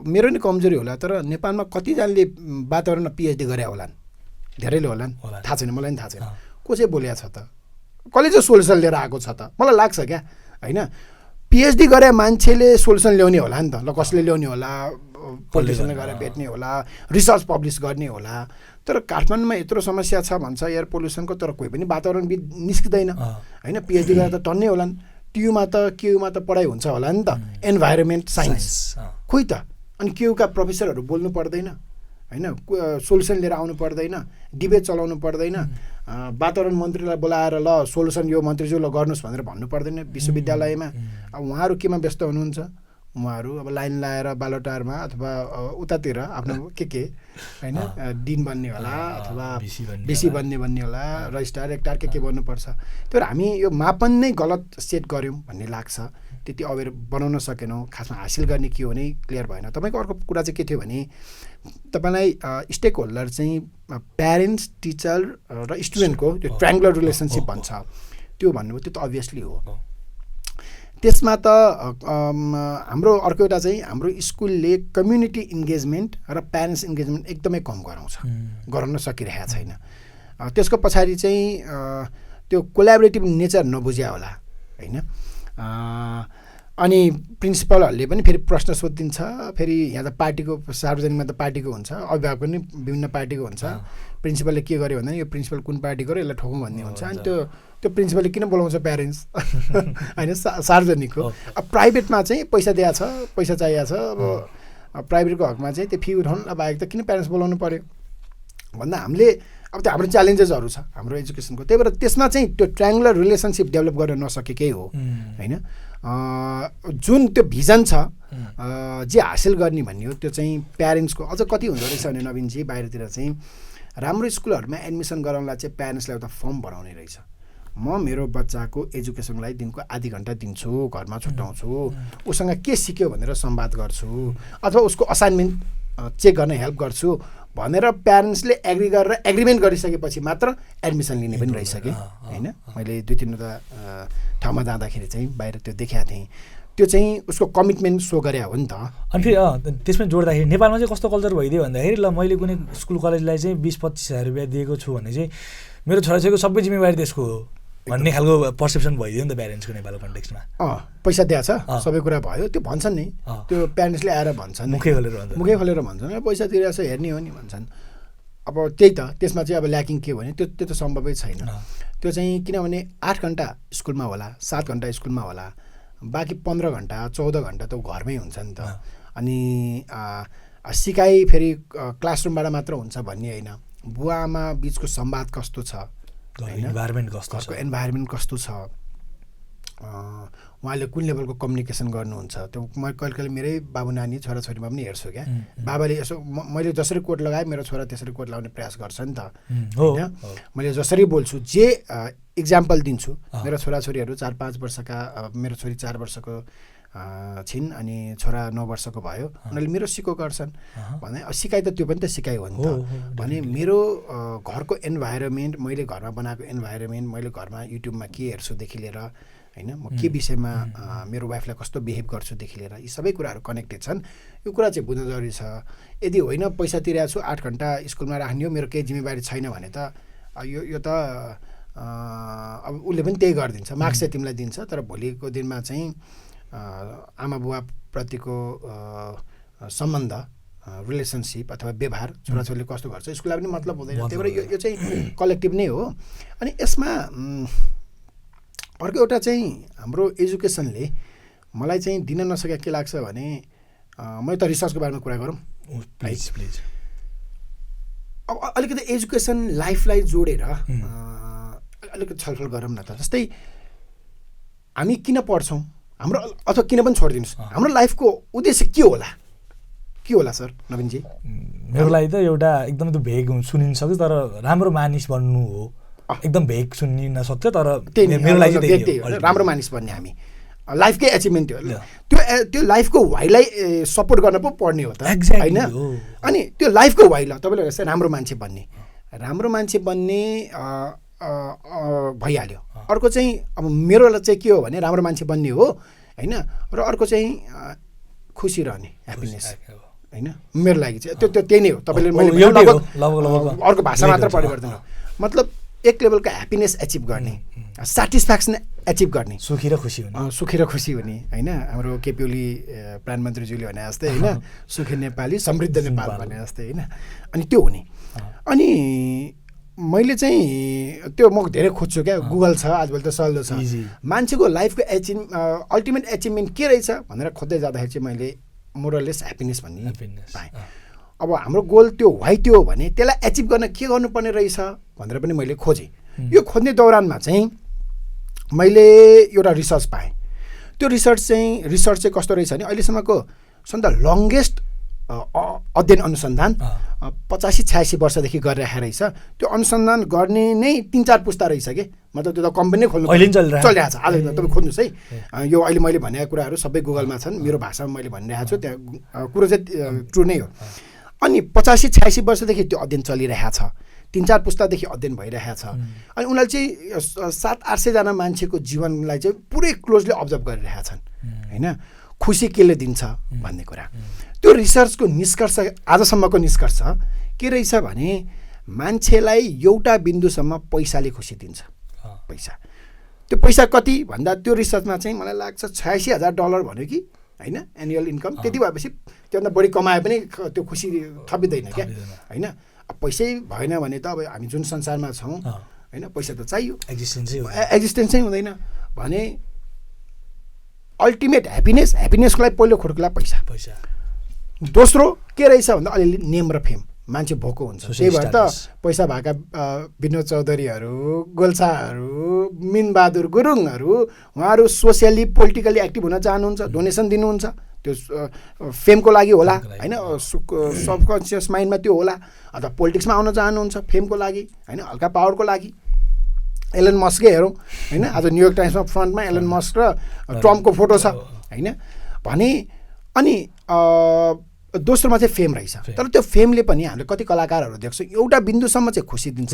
मेरो नि कमजोरी होला, तर नेपालमा कतिजनाले वातावरणमा पिएचडी गरे होलान्, धेरैले होलान्, थाहा छैन, मलाई पनि थाहा छैन। को चाहिँ बोलेको छ त, कसले चाहिँ सोल्युसन लिएर आएको छ त, मलाई लाग्छ क्या होइन। पिएचडी गरे मान्छेले सोल्युसन ल्याउने होला नि त, ल कसले ल्याउने होला, पोलिटिसियनले गएर भेट्ने होला, रिसर्च पब्लिस गर्ने होला। तर काठमाडौँमा यत्रो समस्या छ भन्छ एयर पोल्युसनको, तर कोही पनि वातावरणविद निस्किँदैन होइन। पिएचडी गरेर त टन्नै होलान्, ट्युमा त क्युमा त पढाइ हुन्छ होला नि त, इन्भाइरोमेन्ट साइन्स खोइ त। अनि क्युका प्रोफेसरहरू बोल्नु पर्दैन होइन, सोल्युसन लिएर आउनु पर्दैन, डिबेट चलाउनु पर्दैन, वातावरण मन्त्रीलाई बोलाएर ल सोल्युसन यो मन्त्रीज्यू ल गर्नुहोस् भनेर भन्नु पर्दैन विश्वविद्यालयमा। अब उहाँहरू केमा व्यस्त हुनुहुन्छ, उहाँहरू अब लाइन लाएर बालोटारमा अथवा उतातिर आफ्नो के होइन डिन बन्ने होला अथवा बिसी बन्ने होला, रजिस्ट्रार एक्टार के भन्नुपर्छ। तर हामी यो मापन नै गलत सेट गऱ्यौँ भन्ने लाग्छ, त्यति अवेर बनाउन सकेनौँ। खासमा हासिल गर्ने के हो नै क्लियर भएन। तपाईँको अर्को कुरा चाहिँ के थियो भने तपाईँलाई स्टेक होल्डर चाहिँ प्यारेन्ट्स, टिचर र स्टुडेन्टको त्यो ट्रायङ्गुलर रिलेसनसिप भन्छ, त्यो भन्नुभयो, त्यो त अभियसली हो। त्यसमा त हाम्रो अर्को एउटा चाहिँ हाम्रो स्कुलले कम्युनिटी इन्गेजमेन्ट र प्यारेन्ट्स इन्गेजमेन्ट एकदमै कम गराउँछ, गराउन सकिरहेको छैन। त्यसको पछाडि चाहिँ त्यो कोल्याबोरेटिभ नेचर नबुझ्या होला होइन। अनि प्रिन्सिपलहरूले पनि फेरि प्रश्न सोधिदिन्छ, फेरि यहाँ त पार्टीको सार्वजनिकमा त पार्टीको हुन्छ, अभिभावक पनि विभिन्न पार्टीको हुन्छ। प्रिन्सिपलले के गर्यो भन्दा यो प्रिन्सिपल कुन पार्टीको र यसलाई ठोकौँ भन्ने हुन्छ। अनि त्यो प्रिन्सिपलले किन बोलाउँछ प्यारेन्ट्स होइन, सार्वजनिकको। अब प्राइभेटमा चाहिँ पैसा दिएको छ, पैसा चाहिएको छ, अब प्राइभेटको हकमा चाहिँ त्यो फी उठाउनु बाहेक त किन प्यारेन्ट्स बोलाउनु पऱ्यो भन्दा हामीले अब त्यो हाम्रो च्यालेन्जेसहरू छ हाम्रो एजुकेसनको। त्यही भएर त्यसमा चाहिँ त्यो ट्रायङ्गुलर रिलेसनसिप डेभलप गर्न नसकेकै हो होइन। जुन त्यो भिजन छ जे हासिल गर्ने भन्ने हो, त्यो चाहिँ प्यारेन्ट्सको अझ कति हुँदो रहेछ भने नवीनजी बाहिरतिर चाहिँ राम्रो स्कुलहरूमा एडमिसन गराउनलाई चाहिँ प्यारेन्ट्सलाई एउटा फर्म भराउने रहेछ। म मेरो बच्चाको एजुकेसनलाई दिनको आधी घन्टा दिन्छु, घरमा छुट्याउँछु, उसँग के सिक्यो भनेर संवाद गर्छु अथवा उसको असाइनमेन्ट चेक गर्न हेल्प गर्छु भनेर प्यारेन्ट्सले एग्री गरेर एग्रिमेन्ट गरिसकेपछि मात्र एडमिसन लिने पनि रहेछ कि होइन। मैले 2-3वटा ठाउँमा जाँदाखेरि चाहिँ बाहिर त्यो देखाएको थिएँ, त्यो चाहिँ उसको कमिटमेन्ट सो गरे हो नि त। अनि फेरि त्यसमा जोड्दाखेरि नेपालमा चाहिँ कस्तो कल्चर भइदियो भन्दाखेरि ल मैले कुनै स्कुल कलेजलाई चाहिँ 20-25 हजार रुपियाँ दिएको छु भने चाहिँ मेरो छोराछोरीको सबै जिम्मेवारी त्यसको हो भन्ने खालको पर्सेप्सन भइदियो नि त प्यारेन्ट्सको नेपालको कन्टेक्स्टमा। पैसा दिएको छ सबै कुरा भयो त्यो भन्छन् नि, त्यो प्यारेन्ट्सले आएर भन्छन्, मुखै खोलेर भन्छन् पैसा तिरेको छ हेर्ने हो नि भन्छन्। अब त्यही त त्यसमा चाहिँ अब ल्याकिङ के भने त्यो त सम्भवै छैन। त्यो चाहिँ किनभने 8 घन्टा स्कुलमा होला, 7 घन्टा स्कुलमा होला, बाँकी 15 घन्टा 14 घन्टा त घरमै हुन्छ नि त। अनि सिकाइ फेरि क्लासरुमबाट मात्र हुन्छ भन्ने होइन, बुवा आमा बिचको संवाद कस्तो छ, इन्भाइरोमेन्ट कस्तो छ, उहाँले कुन लेभलको कम्युनिकेसन गर्नुहुन्छ। त्यो म कहिले मेरै बाबु नानी छोराछोरीमा पनि हेर्छु क्या, बाबाले यसो मैले जसरी कोट लगाएँ मेरो छोरा त्यसरी कोट लगाउने प्रयास गर्छ नि त होइन। मैले जसरी बोल्छु जे इक्जाम्पल दिन्छु, मेरो छोराछोरीहरू 4-5 वर्षका, मेरो छोरी 4 वर्षको छिन् अनि छोरा 9 वर्षको भयो, उनीहरूले मेरो सिको गर्छन् भने सिकाइ त त्यो पनि त सिकाइ हो नि त। भने मेरो घरको इन्भाइरोमेन्ट, मैले घरमा बनाएको इन्भाइरोमेन्ट, मैले घरमा युट्युबमा के हेर्छुदेखि लिएर होइन, म के विषयमा मेरो वाइफलाई कस्तो बिहेभ गर्छुदेखि लिएर यी सबै कुराहरू कनेक्टेड छन्। यो कुरा चाहिँ बुझ्न जरुरी छ। यदि होइन पैसा तिरेको छु 8 घन्टा स्कुलमा राख्ने हो, मेरो केही जिम्मेवारी छैन भने त यो त अब उसले पनि त्यही गरिदिन्छ, मार्क्स चाहिँ तिमीलाई दिन्छ, तर भोलिको दिनमा चाहिँ आमा बुवा प्रतिको सम्बन्ध, रिलेसनसिप अथवा व्यवहार छोराछोरीले कस्तो गर्छ स्कुललाई पनि मतलब हुँदैन। त्यही भएर यो चाहिँ कलेक्टिभ नै हो। अनि यसमा अर्को एउटा चाहिँ हाम्रो एजुकेसनले मलाई चाहिँ दिन नसकेको के लाग्छ भने, मैले त रिसर्चको बारेमा कुरा गरौँ प्लिज। अब अलिकति एजुकेसन लाइफलाई जोडेर अलिकति छलफल गरौँ न त। जस्तै हामी किन पढ्छौँ, हाम्रो अथवा किन पनि छोडिदिनुहोस्, हाम्रो लाइफको उद्देश्य के होला सर नवीनजी? मेरो लागि त एउटा एकदमै त भेग सुनिन सक्छ, तर राम्रो मानिस बन्नु हो। एकदम भेग सुनिन सक्छ, तर मेरो लागि चाहिँ राम्रो मानिस बन्ने हामी लाइफकै एचिभमेन्ट हो। त्यो लाइफको वाइलाई सपोर्ट गर्न पो पर्ने हो त होइन। अनि त्यो लाइफको वाइ ल तपाईँले जस्तै राम्रो मान्छे बन्ने भइहाल्यो। अर्को चाहिँ अब मेरो चाहिँ के हो भने राम्रो मान्छे बन्ने हो होइन, र अर्को चाहिँ खुसी रहने, ह्याप्पिनेस होइन मेरो लागि चाहिँ त्यो त्यही नै हो। तपाईँले मैले अर्को भाषा मात्र परिवर्तन हो, मतलब एक लेभलको ह्याप्पिनेस एचिभ गर्ने, सेटिस्फ्याक्सन एचिभ गर्ने, सुखी र खुसी हुने होइन। हाम्रो केपी ओली प्रधानमन्त्रीज्यूले भने जस्तै होइन, सुखी नेपाली समृद्ध नेपाल भने जस्तै होइन, अनि त्यो हुने। अनि मैले चाहिँ त्यो म धेरै खोज्छु क्या, गुगल छ आजभोलि त सजिलो छ, मान्छेको लाइफको अल्टिमेट एचिभमेन्ट के रहेछ भनेर खोज्दै जाँदाखेरि चाहिँ मैले मोरलेस ह्याप्पिनेस भन्ने पाएँ। अब हाम्रो गोल त्यो वाइ त्यो हो भने त्यसलाई एचिभ गर्न के गर्नुपर्ने रहेछ भनेर पनि मैले खोजेँ। यो खोज्ने दौरानमा चाहिँ मैले एउटा रिसर्च पाएँ। त्यो रिसर्च चाहिँ कस्तो रहेछ भने अहिलेसम्मको सबभन्दा लङ्गेस्ट अध्ययन अनुसन्धान 85-86 वर्षदेखि गरिरहेको रहेछ। त्यो अनुसन्धान गर्ने नै 3-4 पुस्ता रहेछ कि, मतलब त्यो त कम्पनी खोल्नु चलिरहेको छ। आज तपाईँ खोज्नुहोस् है, यो अहिले मैले भनेको कुराहरू सबै गुगलमा छन्, मेरो भाषामा मैले भनिरहेको छु, त्यहाँ कुरो चाहिँ ट्रु नै हो। अनि 85-86 वर्षदेखि त्यो अध्ययन चलिरहेको छ, 3-4 पुस्तादेखि अध्ययन भइरहेको छ। अनि उनीहरूले चाहिँ 700-800 जना मान्छेको जीवनलाई चाहिँ पुरै क्लोजली अब्जर्भ गरिरहेका छन् होइन, खुसी केले दिन्छ भन्ने कुरा। त्यो रिसर्चको निष्कर्ष, आजसम्मको निष्कर्ष के रहेछ भने मान्छेलाई एउटा बिन्दुसम्म पैसाले खुसी दिन्छ। पैसा, त्यो पैसा कति भन्दा त्यो रिसर्चमा चाहिँ मलाई लाग्छ $86,000 भन्यो कि होइन, एनुअल इन्कम। त्यति भएपछि त्योभन्दा बढी कमाए पनि त्यो खुसी थपिँदैन क्या होइन। पैसै भएन भने त अब हामी जुन संसारमा छौँ होइन, पैसा त चाहियो, एक्जिस्टेन्सै हुँदैन भने अल्टिमेट ह्याप्पिनेसको लागि पहिलो खुड्कुला पैसा। दोस्रो के रहेछ भन्दा अलिअलि नेम र फेम, मान्छे भोको हुन्छ। त्यही भएर त पैसा भएका विनोद चौधरीहरू, गोल्छाहरू, मिनबहादुर गुरुङहरू, उहाँहरू सोसियली पोलिटिकली एक्टिभ हुन चाहनुहुन्छ, डोनेसन दिनुहुन्छ, त्यो फेमको लागि होला होइन, सबकन्सियस माइन्डमा त्यो होला, अथवा पोलिटिक्समा आउन चाहनुहुन्छ फेमको लागि होइन, हल्का पावरको लागि। एलन मस्कै हेरौँ होइन, आज न्युयोर्क टाइम्समा फ्रन्टमा एलन मस्क र ट्रम्पको फोटो छ होइन भने। अनि दोस्रोमा चाहिँ फेम रहेछ, तर त्यो फेमले पनि हामीले कति कलाकारहरू देख्छौँ एउटा बिन्दुसम्म चाहिँ खुसी दिन्छ,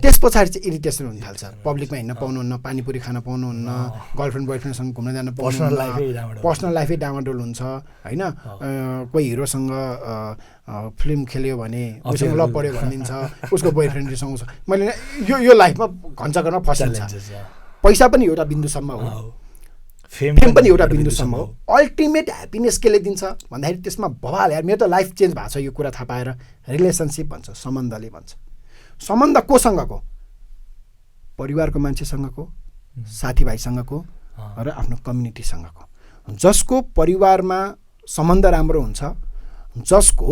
त्यस पछाडि चाहिँ इरिटेसन हुन थाल्छ। पब्लिकमा हिँड्न पाउनुहुन्न, पानीपुरी खान पाउनुहुन्न, गर्लफ्रेन्ड बोयफ्रेन्डसँग घुम्न जान पाउनुहुन्न, पर्सनल लाइफै डामाडोल हुन्छ होइन। कोही हिरोसँग फिल्म खेल्यो भने उसँग लभ पऱ्यो भनिदिन्छ, उसको बोयफ्रेन्ड रिसाउँछ। मैले यो लाइफमा घन्चा गर्न फसिन्छ। पैसा पनि एउटा बिन्दुसम्म हो, फेम पनि एउटा बिन्दुसम्म हो। अल्टिमेट ह्याप्पिनेस केले दिन्छ भन्दाखेरि त्यसमा बवाल यार, मेरो त लाइफ चेन्ज भएको छ यो कुरा थाहा पाएर। रिलेसनसिप भन्छ, सम्बन्धले भन्छ। सम्बन्ध कोसँगको? परिवारको मान्छेसँगको, साथीभाइसँगको र आफ्नो कम्युनिटीसँगको। जसको परिवारमा सम्बन्ध राम्रो हुन्छ, जसको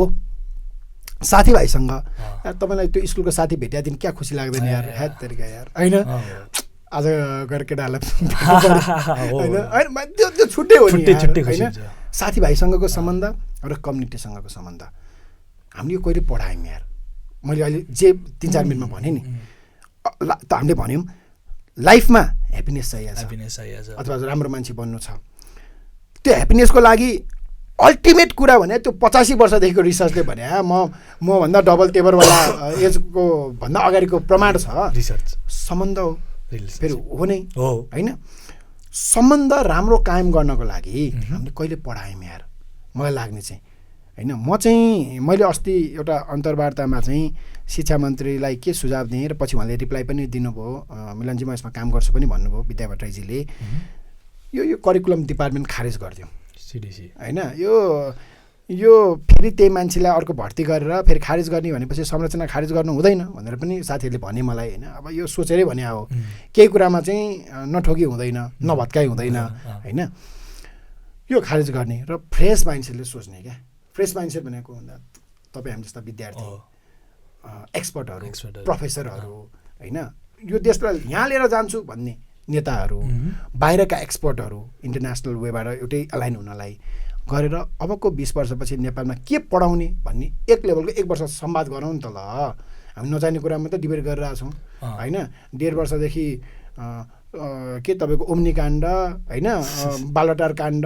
साथीभाइसँग यार तपाईँलाई त्यो स्कुलको साथी भेट्या दिन क्या खुसी लाग्दैन यार, ह्यात तरिका यार होइन, आज गएर केटाहरूलाई होइन, त्यो छुट्टै हो नि होइन। साथीभाइसँगको सम्बन्ध र कम्युनिटीसँगको सम्बन्ध हामीले यो कहिले पढायौँ यार। मैले अहिले जे 3-4 मिनटमा भनेँ नि, त हामीले भन्यौँ लाइफमा ह्याप्पिनेस चाहिएको छ अथवा राम्रो मान्छे बन्नु छ। त्यो ह्याप्पिनेसको लागि अल्टिमेट कुरा भने त्यो 85 वर्षदेखिको रिसर्चले भने मभन्दा डबल टेबरवाला एजको भन्दा अगाडिको प्रमाण छ, रिसर्च सम्बन्ध हो फेरि हो नै होइन। सम्बन्ध राम्रो कायम गर्नको लागि हामीले कहिले पढायौँ यार मलाई लाग्ने चाहिँ होइन। मैले अस्ति एउटा अन्तर्वार्तामा चाहिँ शिक्षा मन्त्रीलाई के सुझाव दिएँ र पछि उहाँले रिप्लाई पनि दिनुभयो, मिलनजी म यसमा काम गर्छु पनि भन्नुभयो विद्या भट्टराईजीले। यो करिकुलम डिपार्टमेन्ट खारेज गरिदिउँ सिडिसी होइन। यो फेरि त्यही मान्छेलाई अर्को भर्ती गरेर फेरि खारेज गर्ने भनेपछि संरचना खारेज गर्नु हुँदैन भनेर पनि साथीहरूले भने मलाई होइन। अब यो सोचेरै भने हो, केही कुरामा चाहिँ नठोकी हुँदैन, नभत्काइ हुँदैन होइन। यो खारेज गर्ने र फ्रेस माइन्डसेटले सोच्ने क्या। फ्रेस माइन्डसेट भनेको भन्दा तपाईँ हामी जस्ता विद्यार्थी, एक्सपर्टहरू, प्रोफेसरहरू होइन, यो देशलाई यहाँ लिएर जान्छु भन्ने नेताहरू, बाहिरका एक्सपर्टहरू इन्टरनेसनल वेबाट एउटै अलाइन हुनलाई गरेर अबको 20 वर्षपछि नेपालमा के पढाउने भन्ने एक लेभलको 1 वर्ष संवाद गरौँ नि त। ल हामी नजाने कुरामा त डिबेट गरिरहेछौँ होइन। 1.5 वर्षदेखि के तपाईँको ओम्नी काण्ड होइन, बालटार काण्ड,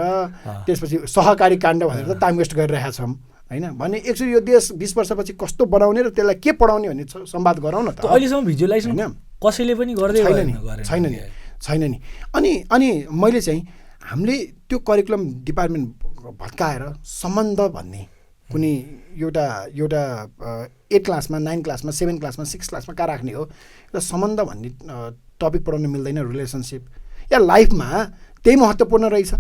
त्यसपछि सहकारी काण्ड भनेर त टाइम वेस्ट गरिरहेका छौँ होइन। भने एक्चुअली यो देश 20 वर्षपछि कस्तो बनाउने र त्यसलाई के पढाउने भन्ने संवाद गरौँ न त। अहिलेसम्म भिजुअलाइज कसैले पनि गर्दै छैन नि। अनि मैले चाहिँ हामीले त्यो करिकुलम डिपार्टमेन्ट भत्काएर सम्बन्ध भन्ने कुनै एउटा 8 क्लासमा 9 क्लासमा 7 क्लासमा 6 क्लासमा कहाँ राख्ने हो र सम्बन्ध भन्ने टपिक पढाउन मिल्दैन रिलेसनसिप या लाइफमा त्यही महत्त्वपूर्ण रहेछ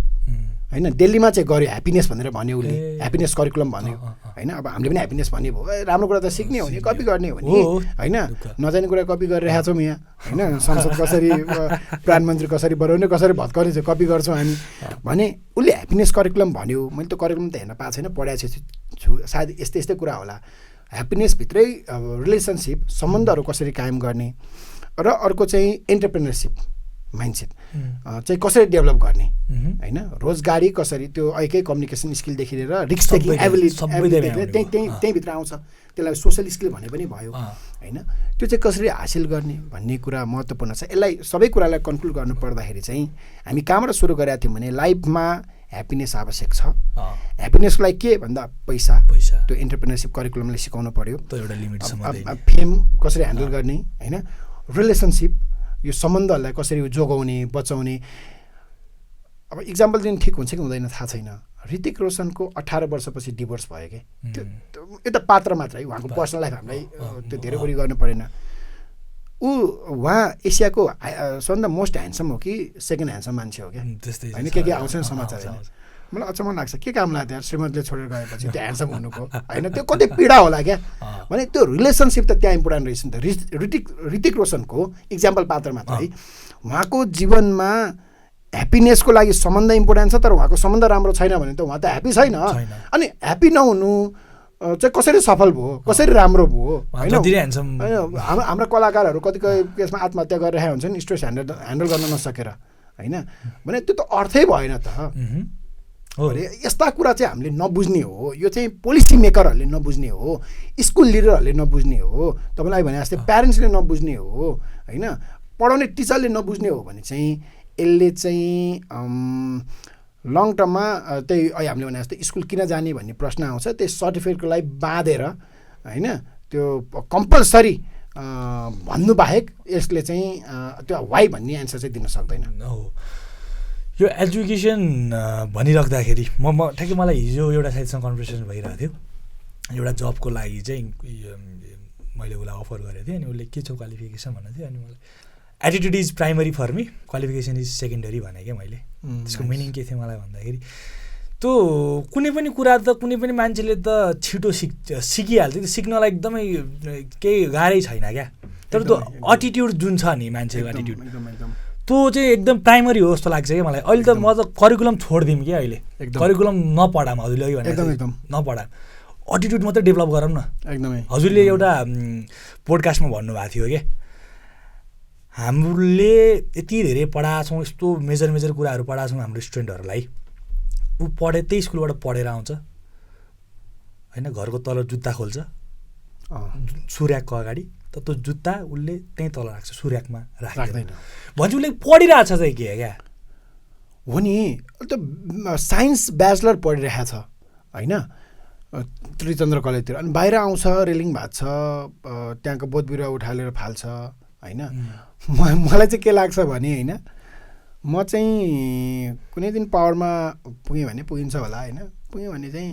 होइन दिल्लीमा चाहिँ गऱ्यो ह्याप्पिनेस भनेर भन्यो उसले ह्याप्पिनेस करिकुलम भन्यो होइन अब हामीले पनि ह्याप्पिनेस भन्ने भयो राम्रो कुरा त सिक्ने हो नि कपी गर्ने हो नि होइन नजाने कुरा कपी गरिरहेको छौँ यहाँ होइन संसद कसरी प्रधानमन्त्री कसरी बनाउने कसरी भत्काउने चाहिँ कपी गर्छौँ हामी भने उसले ह्याप्पिनेस करिकुलम भन्यो मैले त करिकुलम त हेर्न पाएको छैन पढाएको छु सायद यस्तै यस्तै कुरा होला ह्याप्पिनेसभित्रै रिलेसनसिप सम्बन्धहरू कसरी कायम गर्ने र अर्को चाहिँ एन्टरप्रेनरसिप माइन्डसेट चाहिँ कसरी डेभलप गर्ने होइन रोजगारी कसरी त्यो अहिलेकै कम्युनिकेसन स्किलदेखि लिएर रिस्कदेखि त्यहीँभित्र आउँछ त्यसलाई सोसल स्किल भने पनि भयो होइन त्यो चाहिँ कसरी हासिल गर्ने भन्ने कुरा महत्त्वपूर्ण छ यसलाई सबै कुरालाई कन्क्लुड गर्नु पर्दाखेरि चाहिँ हामी कहाँबाट सुरु गरेका थियौँ भने लाइफमा ह्याप्पिनेस आवश्यक छ ह्याप्पिनेसलाई के भन्दा पैसा त्यो एन्टरप्रेनरसिप करिकुलमले सिकाउनु पर्यो फेम कसरी ह्यान्डल गर्ने होइन रिलेसनसिप यो सम्बन्धहरूलाई कसरी जोगाउने बचाउने अब इक्जाम्पल दिन ठिक हुन्छ कि हुँदैन थाहा छैन ऋतिक रोशनको 18 वर्षपछि डिभोर्स भयो कि त्यो यो त पात्र मात्र है उहाँको पर्सनल लाइफ हामीलाई त्यो धेरै उयो गर्नु परेन उहाँ एसियाको सबभन्दा मोस्ट ह्यान्डसम हो कि सेकेन्ड ह्यान्डसम मान्छे हो क्या होइन के आउँछ नि समाचार मलाई अचम्म लाग्छ के काम लाग्यो त्यहाँ श्रीमतीले छोडेर गएपछि त्यो ह्यान्डसम हुनुको होइन त्यो कति पीडा होला क्या भने त्यो रिलेसनसिप त त्यहाँ इम्पोर्टेन्ट रहेछ नि त ऋतिक रोशनको इक्जाम्पल पात्र मात्र है उहाँको जीवनमा ह्याप्पिनेसको लागि सम्बन्ध इम्पोर्टेन्ट छ तर उहाँको सम्बन्ध राम्रो छैन भने त उहाँ त ह्याप्पी छैन अनि ह्याप्पी नहुनु चाहिँ कसरी सफल भयो कसरी राम्रो भयो होइन हाम्रा कलाकारहरू कतिको केसमा आत्महत्या गरिरहेका हुन्छन् स्ट्रेस ह्यान्डल गर्न नसकेर होइन भने त्यो त अर्थै भएन त यस्ता कुरा चाहिँ हामीले नबुझ्ने हो यो चाहिँ पोलिसी मेकरहरूले नबुझ्ने हो स्कुल लिडरहरूले नबुझ्ने हो तपाईँलाई भने जस्तै प्यारेन्ट्सले नबुझ्ने हो होइन पढाउने टिचरले नबुझ्ने हो भने चाहिँ यसले चाहिँ लङ टर्ममा त्यही हामीले भने जस्तै स्कुल किन जाने भन्ने प्रश्न आउँछ त्यही सर्टिफिकेटको लागि बाँधेर होइन त्यो कम्पलसरी भन्नु बाहेक यसले चाहिँ त्यो वाइ भन्ने एन्सर चाहिँ दिन सक्दैन यो एजुकेसन भनिराख्दाखेरि ठ्याक्कै मलाई हिजो एउटा साथीसँग कन्भर्सेसन भइरहेको थियो एउटा जबको लागि चाहिँ मैले उसलाई अफर गरेको थिएँ अनि उसले के छ क्वालिफिकेसन भन्नु थियो अनि मलाई attitude is primary for me qualification is secondary भने क्या मैले त्यसको मिनिङ के थियो मलाई भन्दाखेरि त्यो कुनै पनि कुरा त कुनै पनि मान्छेले त छिटो सिकिहाल्छ त्यो सिक्नलाई एकदमै केही गाह्रै छैन क्या तर त्यो एटिट्युड जुन छ नि मान्छेको एटिट्युड त्यो चाहिँ एकदम प्राइमरी हो जस्तो लाग्छ क्या मलाई अहिले त म त करिकुलम छोडिदिउँ कि अहिले करिकुलम नपढाऊँ हजुरले अघि भने एकदम नपढाऊँ एटिट्युड मात्रै डेभलप गरौँ न एकदमै हजुरले एउटा पोडकास्टमा भन्नुभएको थियो कि हामीले यति धेरै पढाएको छौँ यस्तो मेजर कुराहरू पढाएको छौँ हाम्रो स्टुडेन्टहरूलाई ऊ त्यही स्कुलबाट पढेर आउँछ होइन घरको तल जुत्ता खोल्छ सुर्याकको अगाडि त त्यो जुत्ता उसले त्यहीँ तल राख्छ सुर्याकमा राख्दैन भन्छ उसले पढिरहेछ चाहिँ के क्या हो नि त साइन्स ब्याचलर पढिरहेको छ होइन त्रिचन्द्र कलेजतिर अनि बाहिर आउँछ रेलिङ भएको छ त्यहाँको बोट बिरुवा उठालेर फाल्छ होइन मलाई चाहिँ के लाग्छ भने होइन म चाहिँ कुनै दिन पावरमा पुगेँ भने पुगिन्छ होला होइन पुगेँ भने चाहिँ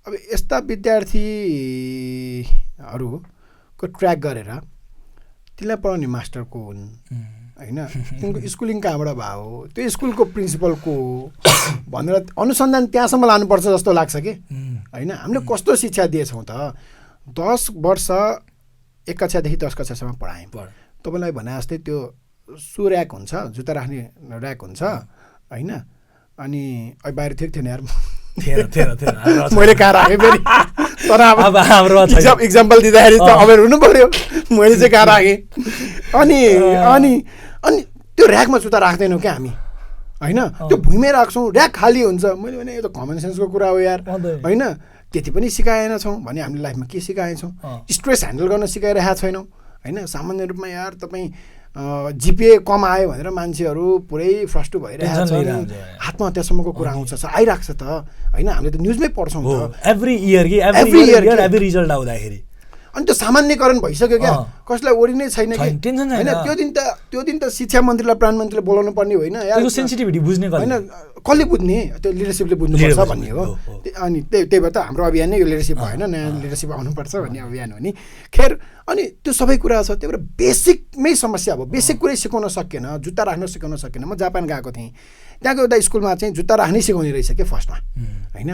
अब यस्ता विद्यार्थीहरूको ट्र्याक गरेर तिनीलाई पढाउने मास्टर को हुन् होइन तिनको स्कुलिङ कहाँबाट भयो त्यो स्कुलको प्रिन्सिपल को भनेर अनुसन्धान त्यहाँसम्म लानुपर्छ जस्तो लाग्छ कि होइन हामीले कस्तो शिक्षा दिएछौँ त 10 वर्ष 1 कक्षादेखि 10 कक्षासम्म पढाएँ तपाईँलाई भने जस्तै त्यो सु ऱ्याक हुन्छ जुत्ता राख्ने ऱ्याक हुन्छ होइन अनि अहिले बाहिर थियो थिएन यार मैले कहाँ राखेँ फेरि तर अब इक्जाम्पल दिँदाखेरि त अब हुनु पऱ्यो मैले चाहिँ कहाँ राखेँ अनि अनि अनि त्यो ऱ्याकमा जुत्ता राख्दैनौँ क्या हामी होइन त्यो भुइँमै राख्छौँ ऱ्याक खाली हुन्छ मैले भने यो त कमन सेन्सको कुरा हो यार होइन त्यति पनि सिकाएनछौँ भने हामीले लाइफमा के सिकाएछौँ स्ट्रेस ह्यान्डल गर्न सिकाइरहेको छैनौँ होइन सामान्य रूपमा यार तपाईँ जिपिए कम आयो भनेर मान्छेहरू पुरै फ्रस्ट्रेट भइरहेको छ आत्महत्यासम्मको कुरा आउँछ आइरहेको छ त होइन हामीले त न्युजमै पढ्छौँ त एभ्री इयर रिजल्ट आउँदाखेरि अनि त्यो सामान्यकरण भइसक्यो क्या, कसैलाई ओरिनै छैन कि टेन्सन छैन। होइन त्यो दिन त शिक्षा मन्त्रीलाई प्रधानमन्त्रीलाई बोलाउनु पर्ने होइन यार, सेन्सिटिभिटी बुझ्ने होइन, कसले बुझ्ने, त्यो लिडरसिपले बुझ्नुपर्छ भन्ने हो। अनि त्यही भएर त हाम्रो अभियान नै यो लिडरसिप भएन, नयाँ लिडरसिप आउनुपर्छ भन्ने अभियान हो नि। खेर अनि त्यो सबै कुरा छ, त्यही भएर बेसिकमै समस्या अब बेसिक कुरै सिकाउन सकेन, जुत्ता राख्न सिकाउन सकेन। म जापान गएको थिएँ, त्यहाँको एउटा स्कुलमा चाहिँ जुत्ता राख्नै सिकाउने रहेछ क्या फर्स्टमा, होइन।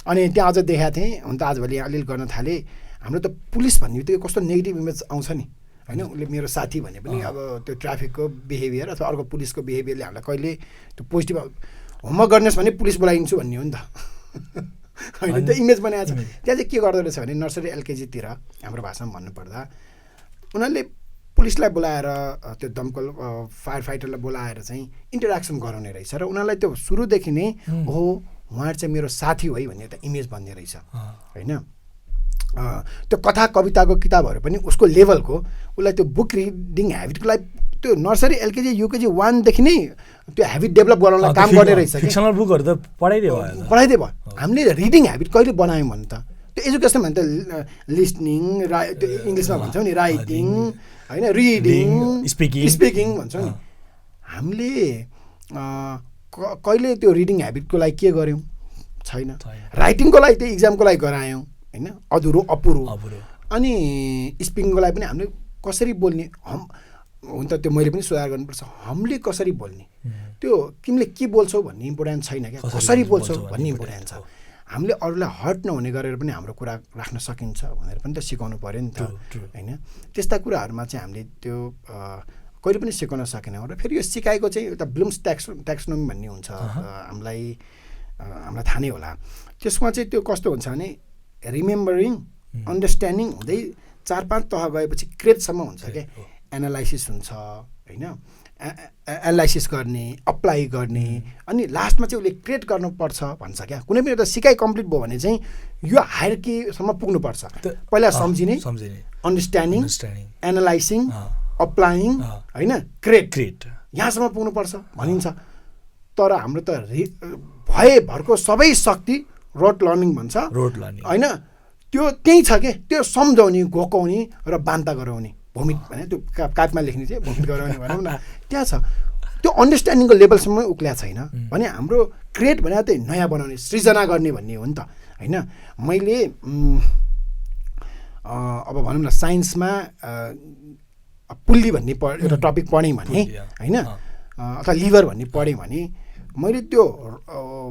अनि त्यहाँ अझ देखाएको थिएँ, हुन त आजभोलि अलिअलि गर्न थालेँ। हाम्रो त पुलिस भन्ने बित्तिकै कस्तो नेगेटिभ इमेज आउँछ नि, होइन। उसले मेरो साथी भने पनि अब त्यो ट्राफिकको बिहेभियर अथवा अर्को पुलिसको बिहेभियरले हामीलाई कहिले त्यो पोजिटिभ होमवर्क गर्नुहोस् भने पुलिस बोलाइदिन्छु भन्ने हो नि त, होइन। त्यो इमेज बनाएको छ। त्यहाँ चाहिँ के गर्दो रहेछ भने नर्सरी एलकेजीतिर हाम्रो भाषामा भन्नुपर्दा उनीहरूले पुलिसलाई बोलाएर त्यो दमकल फायर फाइटरलाई बोलाएर चाहिँ इन्टरेक्सन गराउने रहेछ र उनीहरूलाई त्यो सुरुदेखि नै हो उहाँहरू चाहिँ मेरो साथी हो है भन्ने एउटा इमेज बन्ने रहेछ, होइन। त्यो कथा कविताको किताबहरू पनि उसको लेभलको, उसलाई त्यो बुक रिडिङ ह्याबिटको लागि त्यो नर्सरी एलकेजी युकेजी 1 देखि नै त्यो ह्याबिट डेभलप गराउनलाई काम गर्ने रहेछ। फिक्सनल बुकहरू त पढाइदियो भयो। हामीले रिडिङ ह्याबिट कहिले बनायौँ भने त त्यो एजुकेसन भने त लिसनिङ, त्यो इङ्ग्लिसमा भन्छौँ नि राइटिङ, होइन, रिडिङ, स्पिकिङ भन्छौँ नि। हामीले कहिले त्यो रिडिङ ह्याबिटको लागि के गऱ्यौँ? छैन। राइटिङको लागि त्यो इक्जामको लागि गरायौँ, होइन, अधुरो अपुरो। अनि स्पिकिङको लागि पनि हामीले कसरी बोल्ने हुन त त्यो मैले पनि सुधार गर्नुपर्छ। हामीले कसरी बोल्ने, त्यो तिमीले के बोल्छौ भन्ने इम्पोर्टेन्ट छैन क्या, कसरी बोल्छौ भन्ने इम्पोर्टेन्ट छ। हामीले अरूलाई हर्ट नहुने गरेर पनि हाम्रो कुरा राख्न सकिन्छ भनेर पनि त सिकाउनु पऱ्यो नि त, होइन। त्यस्ता कुराहरूमा चाहिँ हामीले त्यो कहिले पनि सिकाउन सकेनौँ। र फेरि यो सिकाएको चाहिँ एउटा ब्लुम्स ट्याक्सोनोमी भन्ने हुन्छ, हामीलाई थाहा नै होला। त्यसमा चाहिँ त्यो कस्तो हुन्छ भने रिमेम्बरिङ, अन्डरस्ट्यान्डिङ हुँदै 4-5 तह गएपछि क्रेडसम्म हुन्छ क्या। एनालाइसिस हुन्छ, होइन, एनालाइसिस गर्ने, अप्लाई गर्ने, अनि लास्टमा चाहिँ उसले क्रिएट गर्नुपर्छ भन्छ क्या। कुनै पनि एउटा सिकाइ कम्प्लिट भयो भने चाहिँ यो हायरकीसम्म पुग्नुपर्छ। पहिला सम्झिने, अन्डरस्ट्यान्डिङ, एनालाइसिङ, अप्लाइङ, होइन, क्रिएट, यहाँसम्म पुग्नुपर्छ भनिन्छ। तर हाम्रो त भरको सबै शक्ति रोड लर्निङ भन्छ, होइन, त्यो त्यही छ कि त्यो सम्झाउने, घोकाउने र बान्ता गराउने, भूमित भने त्यो कापमा लेख्ने चाहिँ भूमित गराउने भनौँ न, त्यहाँ छ। त्यो अन्डरस्ट्यान्डिङको लेभलसम्म उक्ल्या छैन भने हाम्रो क्रिएट भनेर चाहिँ नयाँ बनाउने, सृजना गर्ने भन्ने हो नि त, होइन। मैले अब भनौँ न साइन्समा पुल्ली भन्ने एउटा टपिक पढेँ भने, होइन, अथवा लिभर भन्ने पढेँ भने मैले त्यो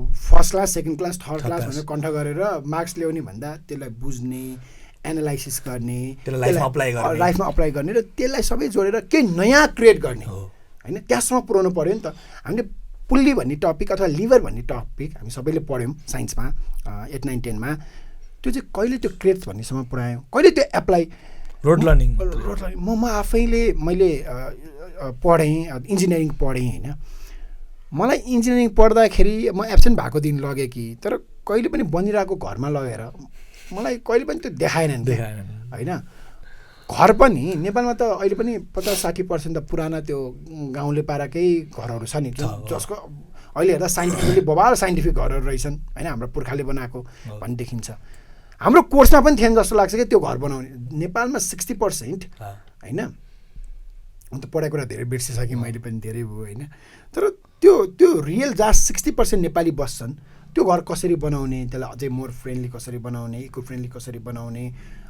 first class, second class, third class भनेर कन्ठ गरेर मार्क्स ल्याउने भन्दा त्यसलाई बुझ्ने, एनालाइसिस गर्ने, लाइफमा अप्लाई गर्ने र त्यसलाई सबै जोडेर केही नयाँ क्रिएट गर्ने, होइन, त्यहाँसम्म पुऱ्याउनु पऱ्यो नि त। हामीले पुल्ली भन्ने टपिक अथवा लिभर भन्ने टपिक हामी सबैले पढ्यौँ साइन्समा 8, 9, 10मा। त्यो चाहिँ कहिले त्यो क्रिएट भन्नेसम्म पुऱ्यायौँ, कहिले त्यो एप्लाई रोड लर्निङ। म आफैले मैले पढेँ, इन्जिनियरिङ पढेँ, होइन। मलाई इन्जिनियरिङ पढ्दाखेरि म एब्सेन्ट भएको दिन लगेँ कि, तर कहिले पनि बनिरहेको घरमा लगेर मलाई कहिले पनि त्यो देखाएन, होइन। घर पनि नेपालमा त अहिले पनि 50-60% त पुराना त्यो गाउँले पाराकै घरहरू छ नि, जसको अहिले हेर्दा साइन्टिफिकली बबाल साइन्टिफिक घरहरू रहेछन्, होइन, हाम्रो पुर्खाले बनाएको भन्ने देखिन्छ। हाम्रो कोर्समा पनि थिएन जस्तो लाग्छ कि त्यो घर बनाउने। नेपालमा 60%, होइन। अन्त पढाइ कुरा धेरै बिर्सिसकेँ मैले पनि, धेरै भयो, होइन। तर त्यो रियल जहाँ 60% नेपाली बस्छन् त्यो घर कसरी बनाउने, त्यसलाई अझै मोर फ्रेन्डली कसरी बनाउने, इको फ्रेन्डली कसरी बनाउने,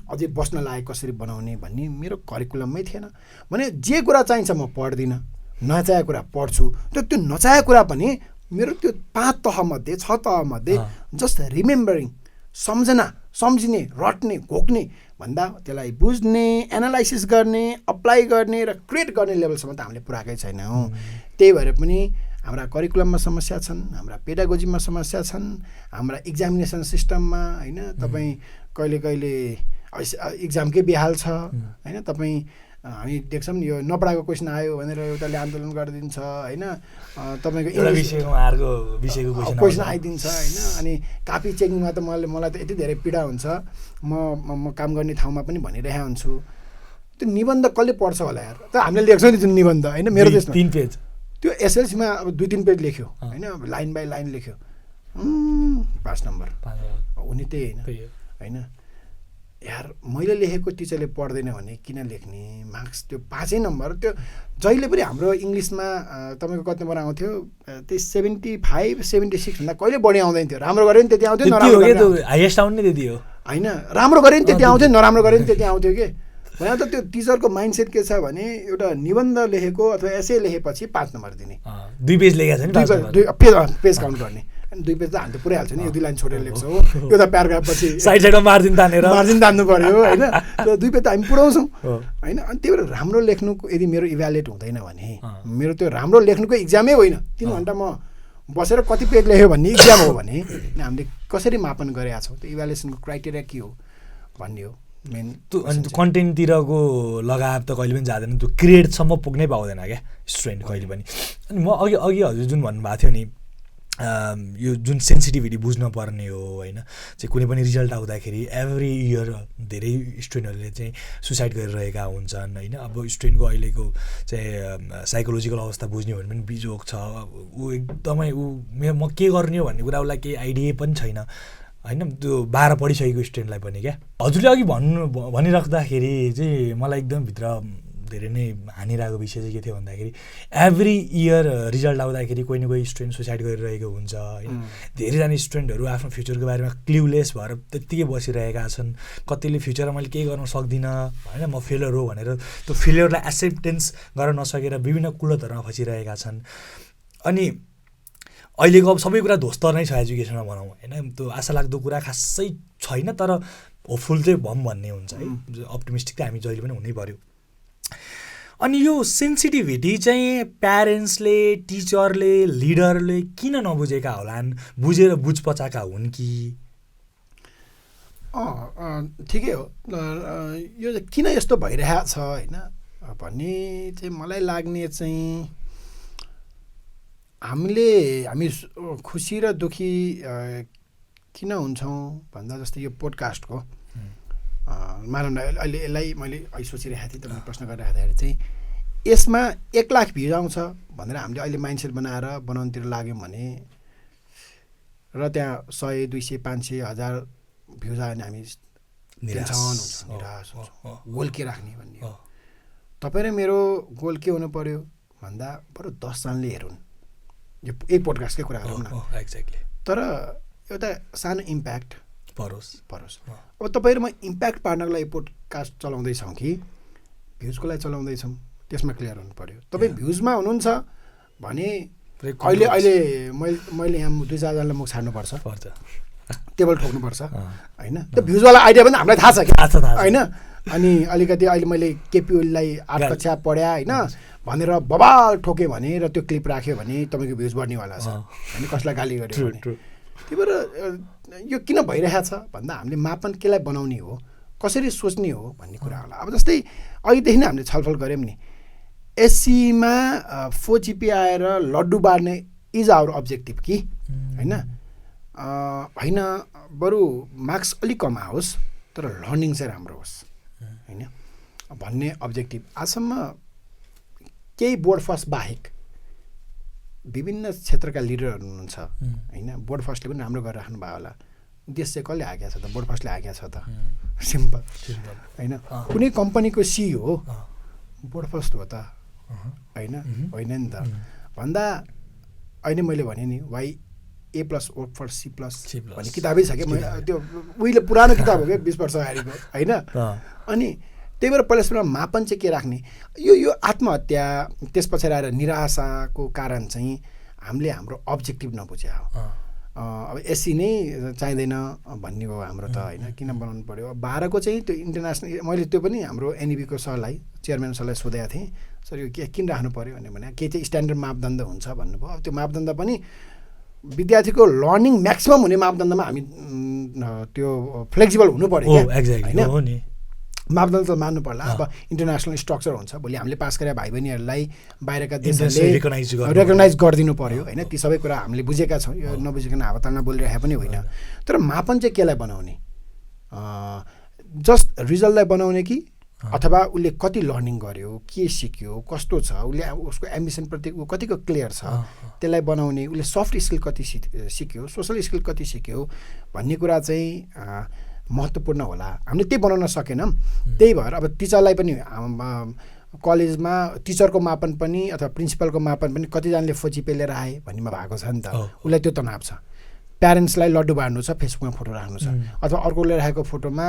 अझै बस्न लायक कसरी बनाउने भन्ने मेरो करिकुलममै थिएन। भने जे कुरा चाहिन्छ म पढ्दिनँ, नचाहेको कुरा पढ्छु। त्यो नचाहेको कुरा पनि मेरो त्यो 5 तहमध्ये 6 तहमध्ये जस्ट रिमेम्बरिङ, सम्झना, सम्झिने, रट्ने, घोक्ने भन्दा त्यसलाई बुझ्ने, एनालाइसिस गर्ने, अप्लाई गर्ने र क्रिएट गर्ने लेभलसम्म त हामीले पुऱ्याएकै छैनौँ। त्यही भएर पनि हाम्रा करिकुलममा समस्या छन्, हाम्रा पेडागोजीमा समस्या छन्, हाम्रा इक्जामिनेसन सिस्टममा, होइन। तपाईँ कहिले कहिले इक्जामकै बेहाल छ, होइन। तपाईँ हामी देख्छौँ नि यो नपढाएको क्वेसन आयो भनेर एउटाले आन्दोलन गरिदिन्छ, होइन। तपाईँको क्वेसन आइदिन्छ, होइन। अनि कापी चेकिङमा त मलाई त यति धेरै पीडा हुन्छ, म काम गर्ने ठाउँमा पनि भनिरहेको हुन्छु, त्यो निबन्ध कसले पढ्छ होला यार। त हामीले लेख्छौँ नि जुन निबन्ध, होइन, मेरो त्यसमा 3 पेज, त्यो एसएलसीमा अब 2-3 पेज लेख्यो, होइन, लाइन बाई लाइन लेख्यो, 5 नम्बर हुने त्यही होइन, होइन। यार मैले लेखेको टिचरले पढ्दैन भने किन लेख्ने, मार्क्स त्यो 5 नम्बर त्यो जहिले पनि हाम्रो इङ्ग्लिसमा तपाईँको कति नम्बर आउँथ्यो त्यही 75 76 भन्दा कहिले बढी आउँदैन थियो। राम्रो गऱ्यो नि त्यति आउँथ्यो, नराम्रो हाइएस्ट आउने त्यति हो होइन, राम्रो गऱ्यो नि त्यति आउँथ्यो, नराम्रो गऱ्यो नि त्यति आउँथ्यो कि भने त त्यो टिचरको माइन्डसेट के छ भने एउटा निबन्ध लेखेको अथवा एसे लेखेपछि 5 नम्बर दिने, 2 पेज लेखेको छ नि पेज काउन्ट गर्ने, 2 पेज त हामी त पुरै हाल्छ नि, 1-2 लाइन छोडेर लेख्छौँ हो, यो त प्याराग्राफ पछि साइडमा मार्जिन तान्नु पर्यो होइन, त्यो 2 पेज त हामी पुऱ्याउँछौँ होइन। अनि त्यही भएर राम्रो लेख्नुको यदि मेरो इभ्यालुएट हुँदैन भने मेरो त्यो राम्रो लेख्नुको इक्जामै होइन, 3 घन्टा म बसेर कति पेज लेख्यो भन्ने इक्जाम हो भने हामीले कसरी मापन गरेका छौँ, त्यो इभ्यालुएसनको क्राइटेरिया के हो भन्ने हो मेन। अनि कन्टेन्टतिरको लगाव त कहिले पनि जाँदैन, त्यो क्रिएटसम्म पुग्नै पाउँदैन क्या स्टुडेन्ट कहिले पनि। अनि म अघि हजुर जुन भन्नुभएको थियो नि यो जुन सेन्सिटिभिटी बुझ्न पर्ने हो होइन, चाहिँ कुनै पनि रिजल्ट आउँदाखेरि एभ्री इयर धेरै स्टुडेन्टहरूले चाहिँ सुसाइड गरिरहेका हुन्छन् होइन। अब स्टुडेन्टको अहिलेको चाहिँ साइकोलोजिकल अवस्था बुझ्ने हो भने पनि बिजोग छ, ऊ एकदमै म के गर्ने हो भन्ने कुरा उसलाई केही आइडिया पनि छैन होइन, त्यो 12 पढिसकेको स्टुडेन्टलाई पनि क्या। हजुरले अघि भनिराख्दाखेरि चाहिँ मलाई एकदम भित्र धेरै नै हानिरहेको विषय चाहिँ के थियो भन्दाखेरि एभ्री इयर रिजल्ट आउँदाखेरि कोही न कोही स्टुडेन्ट सुसाइड गरिरहेको हुन्छ होइन। धेरैजना स्टुडेन्टहरू आफ्नो फ्युचरको बारेमा क्ल्युलेस भएर त्यत्तिकै बसिरहेका छन्, कतिले फ्युचरमा मैले केही गर्न सक्दिनँ होइन, म फेलर हो भनेर त्यो फेलियरलाई एक्सेप्टेन्स गर्न नसकेर विभिन्न कुलतहरूमा फसिरहेका छन्। अनि अहिलेको अब सबै कुरा ध्वस्त नै छ एजुकेसनमा भनौँ होइन, त्यो आशा लाग्दो कुरा खासै छैन, तर होपफुल चाहिँ भम भन्ने हुन्छ है, अप्टिमिस्टिक त हामी जहिले पनि हुनै पर्यो। अनि यो सेन्सिटिभिटी चाहिँ प्यारेन्ट्सले, टिचरले, लिडरले किन नबुझेका होलान्, बुझेर बुझपचाएका हुन् कि? ठिकै हो, यो किन यस्तो भइरहेको छ होइन भन्ने चाहिँ मलाई लाग्ने चाहिँ हामी खुसी र दुःखी किन हुन्छौँ भन्दा जस्तै यो पोडकास्टको मानव न अहिले यसलाई मैले सोचिरहेको थिएँ, तपाईँले प्रश्न गरिराख्दाखेरि चाहिँ यसमा 1 लाख भ्युज आउँछ भनेर हामीले अहिले माइन्डसेट बनाएर बनाउनुतिर लाग्यौँ भने र त्यहाँ 100, 200, 500, 1000 भ्युज आयो भने हामी निराश हुन्छौँ। गोल के राख्ने भन्ने हो। तपाईँ र मेरो गोल के हुनु पर्यो भन्दा बरु 10 जनाले हेरुन् यो एक पोडकास्टकै कुरा गरौँ न। एक्ज्याक्टली। तर एउटा सानो इम्प्याक्ट परोस्। अब तपाईँ र म इम्प्याक्ट पार्नको लागि पोडकास्ट चलाउँदैछौँ कि भ्युजको लागि चलाउँदैछौँ त्यसमा क्लियर हुनु पर्यो। तपाईँ भ्युजमा हुनुहुन्छ भने अहिले मैले यहाँ 2-4 जनालाई मुख छाड्नुपर्छ, टेबल ठोक्नुपर्छ होइन। त्यो भ्युजवाला आइडिया पनि हामीलाई थाहा छ कि होइन। अनि अलिकति अहिले मैले केपी ओलीलाई 8 कक्षा पढ्या होइन भनेर बबाल ठोक्यो भने र त्यो क्लिप राख्यो भने तपाईँको भ्युज बढ्नेवाला छ होइन, कसलाई गाली गर्यो भने। त्यही भएर यो किन भइरहेछ भन्दा हामीले मापन केलाई बनाउने हो, कसरी सोच्ने हो भन्ने कुरा होला। अब जस्तै अघिदेखि नै हामीले छलफल गऱ्यौँ नि, एससीमा 4 GPA आएर लड्डु बाड्ने इज आवर अब्जेक्टिभ कि होइन, होइन बरु मार्क्स अलिक कम आओस् तर लर्निङ चाहिँ राम्रो होस् होइन भन्ने अब्जेक्टिभ। आजसम्म केही बोर्ड फर्स्ट बाहेक विभिन्न क्षेत्रका लिडरहरू हुनुहुन्छ होइन, बोर्ड फर्स्टले पनि राम्रो गरेर राख्नु भयो होला। देश चाहिँ कसले हाकेको छ त? बोर्ड फर्स्टले हाकेको छ त। सिम्पल होइन। कुनै कम्पनीको सिइओ हो बोर्ड फर्स्ट हो त होइन, होइन नि त। भन्दा अहिले मैले भने नि why A+ work for C+ भन्ने किताबै छ क्या, त्यो उहिले पुरानो किताब हो क्या 20 वर्ष अगाडिको होइन। अनि त्यही भएर पहिला सुरुमा मापन चाहिँ के राख्ने, यो आत्महत्या त्यस पछाडि आएर निराशाको कारण चाहिँ हामीले हाम्रो अब्जेक्टिभ नबुझ्या हो। अब एससी नै चाहिँदैन भन्ने हो हाम्रो त होइन, किन बनाउनु पऱ्यो। 12 को चाहिँ त्यो इन्टरनेसनल, मैले त्यो पनि हाम्रो एनइबीको सरलाई, चेयरम्यान सरलाई सोधेको थिएँ, सर यो के किन राख्नु पऱ्यो भने के चाहिँ स्ट्यान्डर्ड मापदण्ड हुन्छ भन्नुभयो। अब त्यो मापदण्ड पनि विद्यार्थीको लर्निङ म्याक्सिमम हुने मापदण्डमा हामी त्यो फ्लेक्सिबल हुनु पऱ्यो होइन। मापदण्ड त मान्नु पर्ला। अब इन्टरनेसनल स्ट्रक्चर हुन्छ, भोलि हामीले पास गरेका भाइ बहिनीहरूलाई बाहिरका देशहरूले रेकगनाइज गरिदिनु पऱ्यो होइन। ती सबै कुरा हामीले बुझेका छौँ, यो नबुझेको हावातालमा बोलिरहेको पनि होइन। तर मापन चाहिँ केलाई बनाउने, जस्ट रिजल्टलाई बनाउने कि अथवा उसले कति लर्निङ गर्यो, के सिक्यो, कस्तो छ, उसले उसको एम्बिसनप्रति ऊ कतिको क्लियर छ त्यसलाई बनाउने, उसले सफ्ट स्किल कति सिक्यो, सोसल स्किल कति सिक्यो भन्ने कुरा चाहिँ महत्त्वपूर्ण होला, हामीले त्यही बनाउन सकेनौँ। त्यही भएर अब टिचरलाई पनि कलेजमा टिचरको मापन पनि अथवा प्रिन्सिपलको मापन पनि कतिजनाले फोची पेलेर आए भन्नेमा भएको छ नि त, उसलाई त्यो तनाव छ। प्यारेन्ट्सलाई लड्डु बाँड्नु छ, फेसबुकमा फोटो राख्नु छ, अथवा अर्कोले राखेको फोटोमा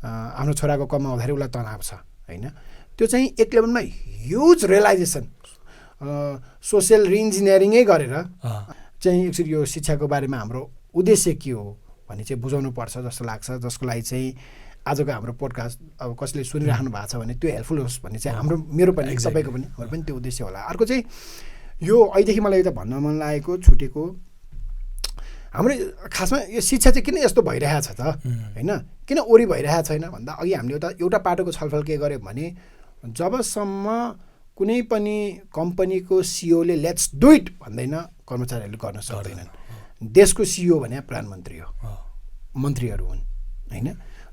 आफ्नो छोराको कमा हुँदाखेरि उसलाई तनाव छ होइन। त्यो चाहिँ एक लेभलमा ह्युज रियलाइजेसन सोसियल रिइन्जिनियरिङै गरेर चाहिँ एकचोटि यो शिक्षाको बारेमा हाम्रो उद्देश्य के हो भन्ने चाहिँ बुझाउनु पर्छ जस्तो लाग्छ, जसको लागि चाहिँ आजको हाम्रो पोडकास्ट अब कसले सुनिराख्नु भएको छ भने त्यो हेल्पफुल होस् भन्ने चाहिँ हाम्रो मेरो पनि सबैको पनि हाम्रो पनि त्यो उद्देश्य होला। अर्को चाहिँ यो अहिलेदेखि मलाई एउटा भन्न मन लागेको छुटेको हाम्रो खासमा यो शिक्षा चाहिँ किन यस्तो भइरहेको छ त होइन, किन ओरी भइरहेको छैन भन्दा अघि हामीले एउटा पाटोको छलफल के गर्यो भने जबसम्म कुनै पनि कम्पनीको सिओले लेट्स डु इट भन्दैन कर्मचारीहरूले गर्न सक्दैनन्। देशको सिओ भने प्रधानमन्त्री हो, मन्त्रीहरू हुन् होइन।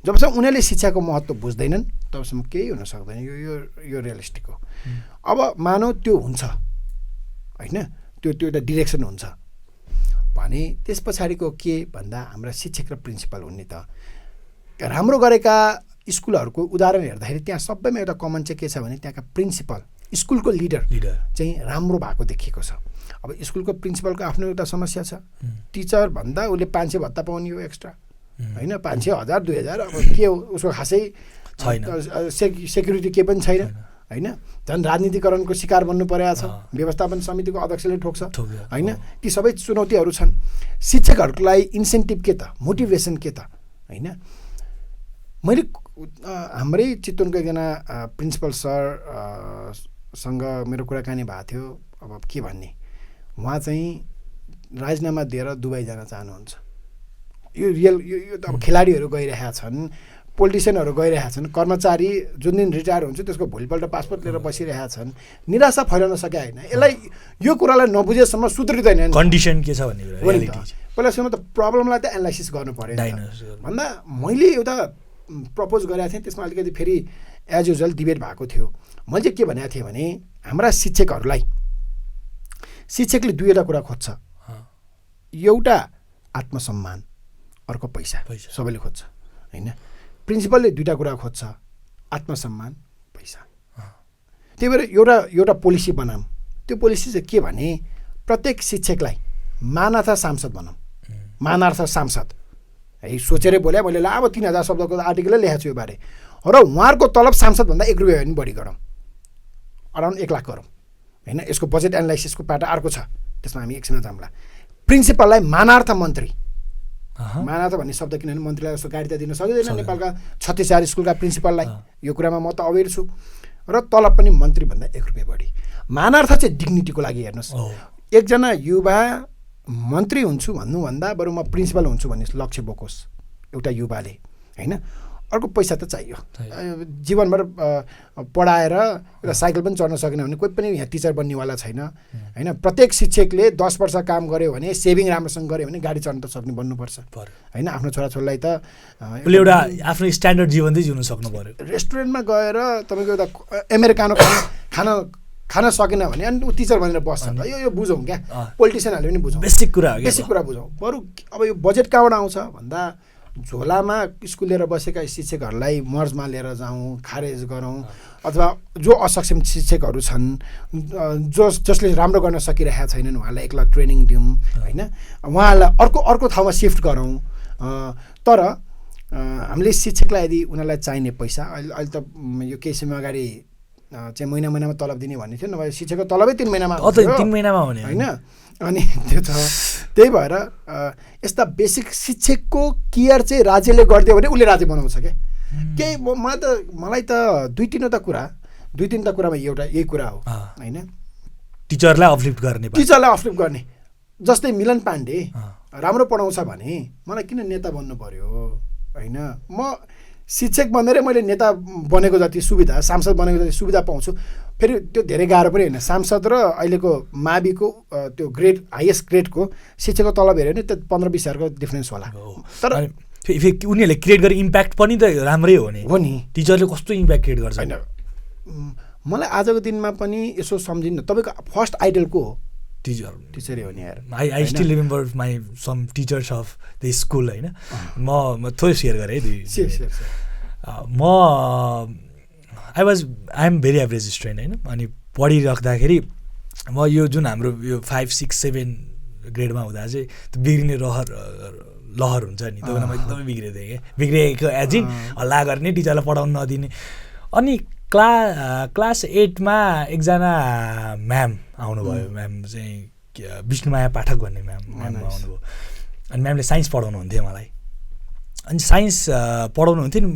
जबसम्म उनीहरूले शिक्षाको महत्त्व बुझ्दैनन् तबसम्म केही हुन सक्दैन। यो रियलिस्टिक हो। अब मानौ त्यो हुन्छ होइन, त्यो एउटा डिरेक्सन हुन्छ भने त्यस पछाडिको के भन्दा हाम्रा शिक्षक र प्रिन्सिपल हुन् नि त। राम्रो गरेका स्कुलहरूको उदाहरण हेर्दाखेरि त्यहाँ सबैमा एउटा कमन चाहिँ के छ भने त्यहाँका प्रिन्सिपल स्कुलको लिडर चाहिँ राम्रो भएको देखिएको छ। अब स्कुलको प्रिन्सिपलको आफ्नो एउटा समस्या छ, टिचर भन्दा उसले 500 भत्ता पाउने हो एक्स्ट्रा होइन, 500, 1000, 2000 अब के हो उसको खासै छैन, सेक्युरिटी केही पनि छैन होइन। झन् राजनीतिकरणको शिकार बन्नु परेको छ, व्यवस्थापन समितिको अध्यक्षले ठोक्छ होइन। ती सबै चुनौतीहरू छन्। शिक्षकहरूको लागि इन्सेन्टिभ के त, मोटिभेसन के त होइन। मैले हाम्रै चितवनको एकजना प्रिन्सिपल सरसँग मेरो कुराकानी भएको थियो। अब के भन्ने, उहाँ चाहिँ राजीनामा दिएर दुबई जान चाहनुहुन्छ। यो रियल यो त अब खेलाडीहरू गइरहेका छन्, पोलिटिसियनहरू गइरहेका छन्, कर्मचारी जुन दिन रिटायर हुन्छ त्यसको भोलिपल्ट पासपोर्ट लिएर बसिरहेका छन्। निराशा फैलाउन सके होइन। यसलाई यो कुरालाई नबुझेसम्म सुध्रिँदैन। कन्डिसन के छ भन्ने कुरा पहिला सुरु त प्रब्लमलाई त एनालाइसिस गर्नु पर्यो भन्दा मैले एउटा प्रपोज गरेको थिएँ। त्यसमा अलिकति फेरि एज युजल डिबेट भएको थियो। मैले चाहिँ के भनेको थिएँ भने हाम्रा शिक्षकले दुईवटा कुरा खोज्छ, एउटा आत्मसम्मान, अर्को पैसा। सबैले खोज्छ होइन। प्रिन्सिपलले दुईवटा कुरा खोज्छ, आत्मसम्मान, पैसा। त्यही भएर एउटा पोलिसी बनाऊँ। त्यो पोलिसी चाहिँ के भने प्रत्येक शिक्षकलाई मानार्थ सांसद बनाऊँ। मानार्थ सांसद है सोचेरै बोले मैले ल अब 3000 शब्दको आर्टिकलै लेखेको छु यो बारे। र उहाँहरूको तलब सांसदभन्दा 1 रुपियाँ पनि बढी गरौँ, अराउन्ड 1 लाख गरौँ होइन। यसको बजेट एनालाइसिसको पाटा अर्को छ, त्यसमा हामी एकछिन जाउँला। प्रिन्सिपललाई मानार्थ मन्त्री, मानार्थ भन्ने शब्द किनभने मन्त्रीलाई जस्तो गाडी त दिन सक्दैन नेपालका 36 स्कुलका प्रिन्सिपललाई। यो कुरामा म त अवेर छु। र तलब पनि मन्त्रीभन्दा 1 रुपियाँ बढी। मानार्थ चाहिँ डिग्निटीको लागि हेर्नुहोस्। एकजना युवा मन्त्री हुन्छु भन्नुभन्दा बरु म प्रिन्सिपल हुन्छु भन्ने लक्ष्य बोकोस् एउटा युवाले होइन। अर्को पैसा त चाहियो। जीवनभर पढाएर एउटा साइकल पनि चढ्न सकेन भने कोही पनि यहाँ टिचर बन्नेवाला छैन होइन। प्रत्येक शिक्षकले 10 वर्ष काम गर्यो भने, सेभिङ राम्रोसँग गर्यो भने गाडी चढ्न त सक्ने बन्नुपर्छ होइन। आफ्नो छोराछोरीलाई त एउटा आफ्नो स्ट्यान्डर्ड जीवन चाहिँ जिउन सक्नु पर्यो। रेस्टुरेन्टमा गएर तपाईँको एउटा अमेरिकानो खान सकेन भने अनि ऊ टिचर भनेर बस्छ त। यो बुझौँ क्या, पोलिटिसियनहरूले पनि बुझौँ, बेसिक कुरा बुझौँ। बरु अब यो बजेट कहाँबाट आउँछ भन्दा झोलामा स्कुल लिएर बसेका शिक्षकहरूलाई मर्जमा लिएर जाउँ, खारेज गरौँ, अथवा जो असक्षम शिक्षकहरू छन् जसले राम्रो गर्न सकिरहेका छैनन् उहाँलाई एकला ट्रेनिङ दिउँ होइन। उहाँहरूलाई अर्को ठाउँमा सिफ्ट गरौँ। तर हामीले शिक्षकलाई यदि उनीहरूलाई चाहिने पैसा अहिले त यो केही समय अगाडि चाहिँ महिनामा तलब दिने भन्ने थियो, नभए शिक्षकको तलबै 3 महिनामा 3 महिनामा हुने होइन। अनि त्यो छ। त्यही भएर यस्ता बेसिक शिक्षकको केयर चाहिँ राज्यले गरिदियो भने उसले राज्य बनाउँछ क्या। केही मलाई त दुई तिनवटा कुरामा एउटा यही कुरा हो होइन। टिचरलाई अपलिफ्ट गर्ने जस्तै मिलन पाण्डे राम्रो पढाउँछ भने मलाई किन नेता बन्नु पर्यो होइन। म शिक्षक बनेरै मैले नेता बनेको जति सुविधा, सांसद बनेको जति सुविधा पाउँछु। फेरि त्यो धेरै गाह्रो पनि होइन। सांसद र अहिलेको माविको त्यो ग्रेड हाइएस्ट ग्रेडको शिक्षकको तलब हेऱ्यो भने त्यो 15-20 हजारको डिफ्रेन्स होला। तर उनीहरूले क्रिएट गरे इम्प्याक्ट पनि त राम्रै हो नि। टिचरले कस्तो इम्प्याक्ट क्रिएट गर्छ होइन। मलाई आजको दिनमा पनि यसो सम्झिनु, तपाईँको फर्स्ट आइडल को हो टिचरै हो नि यार। I still remember my some teachers of the school होइन। म थोरै सेयर गरेँ है म I am very average student होइन। अनि पढिराख्दाखेरि म यो जुन हाम्रो यो 5, 6, 7 ग्रेडमा हुँदा चाहिँ त्यो बिग्रिने लहर हुन्छ नि, त्यो बेला म एकदमै बिग्रेको थिएँ क्या। बिग्रेको एज इन हल्ला गर्ने, टिचरलाई पढाउनु नदिने। अनि क्लास 8मा एकजना म्याम आउनुभयो। म्याम चाहिँ विष्णुमाया पाठक भन्ने म्याम आउनुभयो। अनि म्यामले साइन्स पढाउनुहुन्थ्यो मलाई। अनि साइन्स पढाउनुहुन्थ्यो नि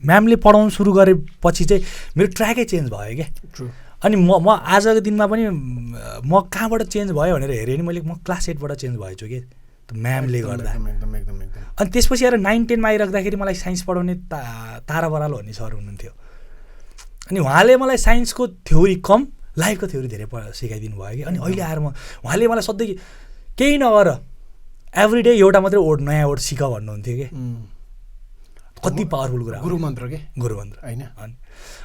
म्यामले पढाउनु सुरु गरेपछि चाहिँ मेरो ट्र्याकै चेन्ज भयो क्या। अनि म आजको दिनमा पनि म कहाँबाट चेन्ज भयो भनेर हेरेँ नि मैले, म क्लास 8बाट चेन्ज भएछु कि म्यामले गर्दा। अनि त्यसपछि आएर 9, 10मा आइराख्दाखेरि मलाई साइन्स पढाउने तारा बराल भन्ने सर हुनुहुन्थ्यो। अनि उहाँले मलाई साइन्सको थ्योरी कम, लाइफको थ्योरी धेरै सिकाइदिनु भयो कि। अनि अहिले आएर उहाँले मलाई सधैँ केही नगर, एभ्री डे एउटा मात्रै नयाँ वर्ड सिक भन्नुहुन्थ्यो कि। कति पावरफुल कुरा, गुरु मन्त्र होइन।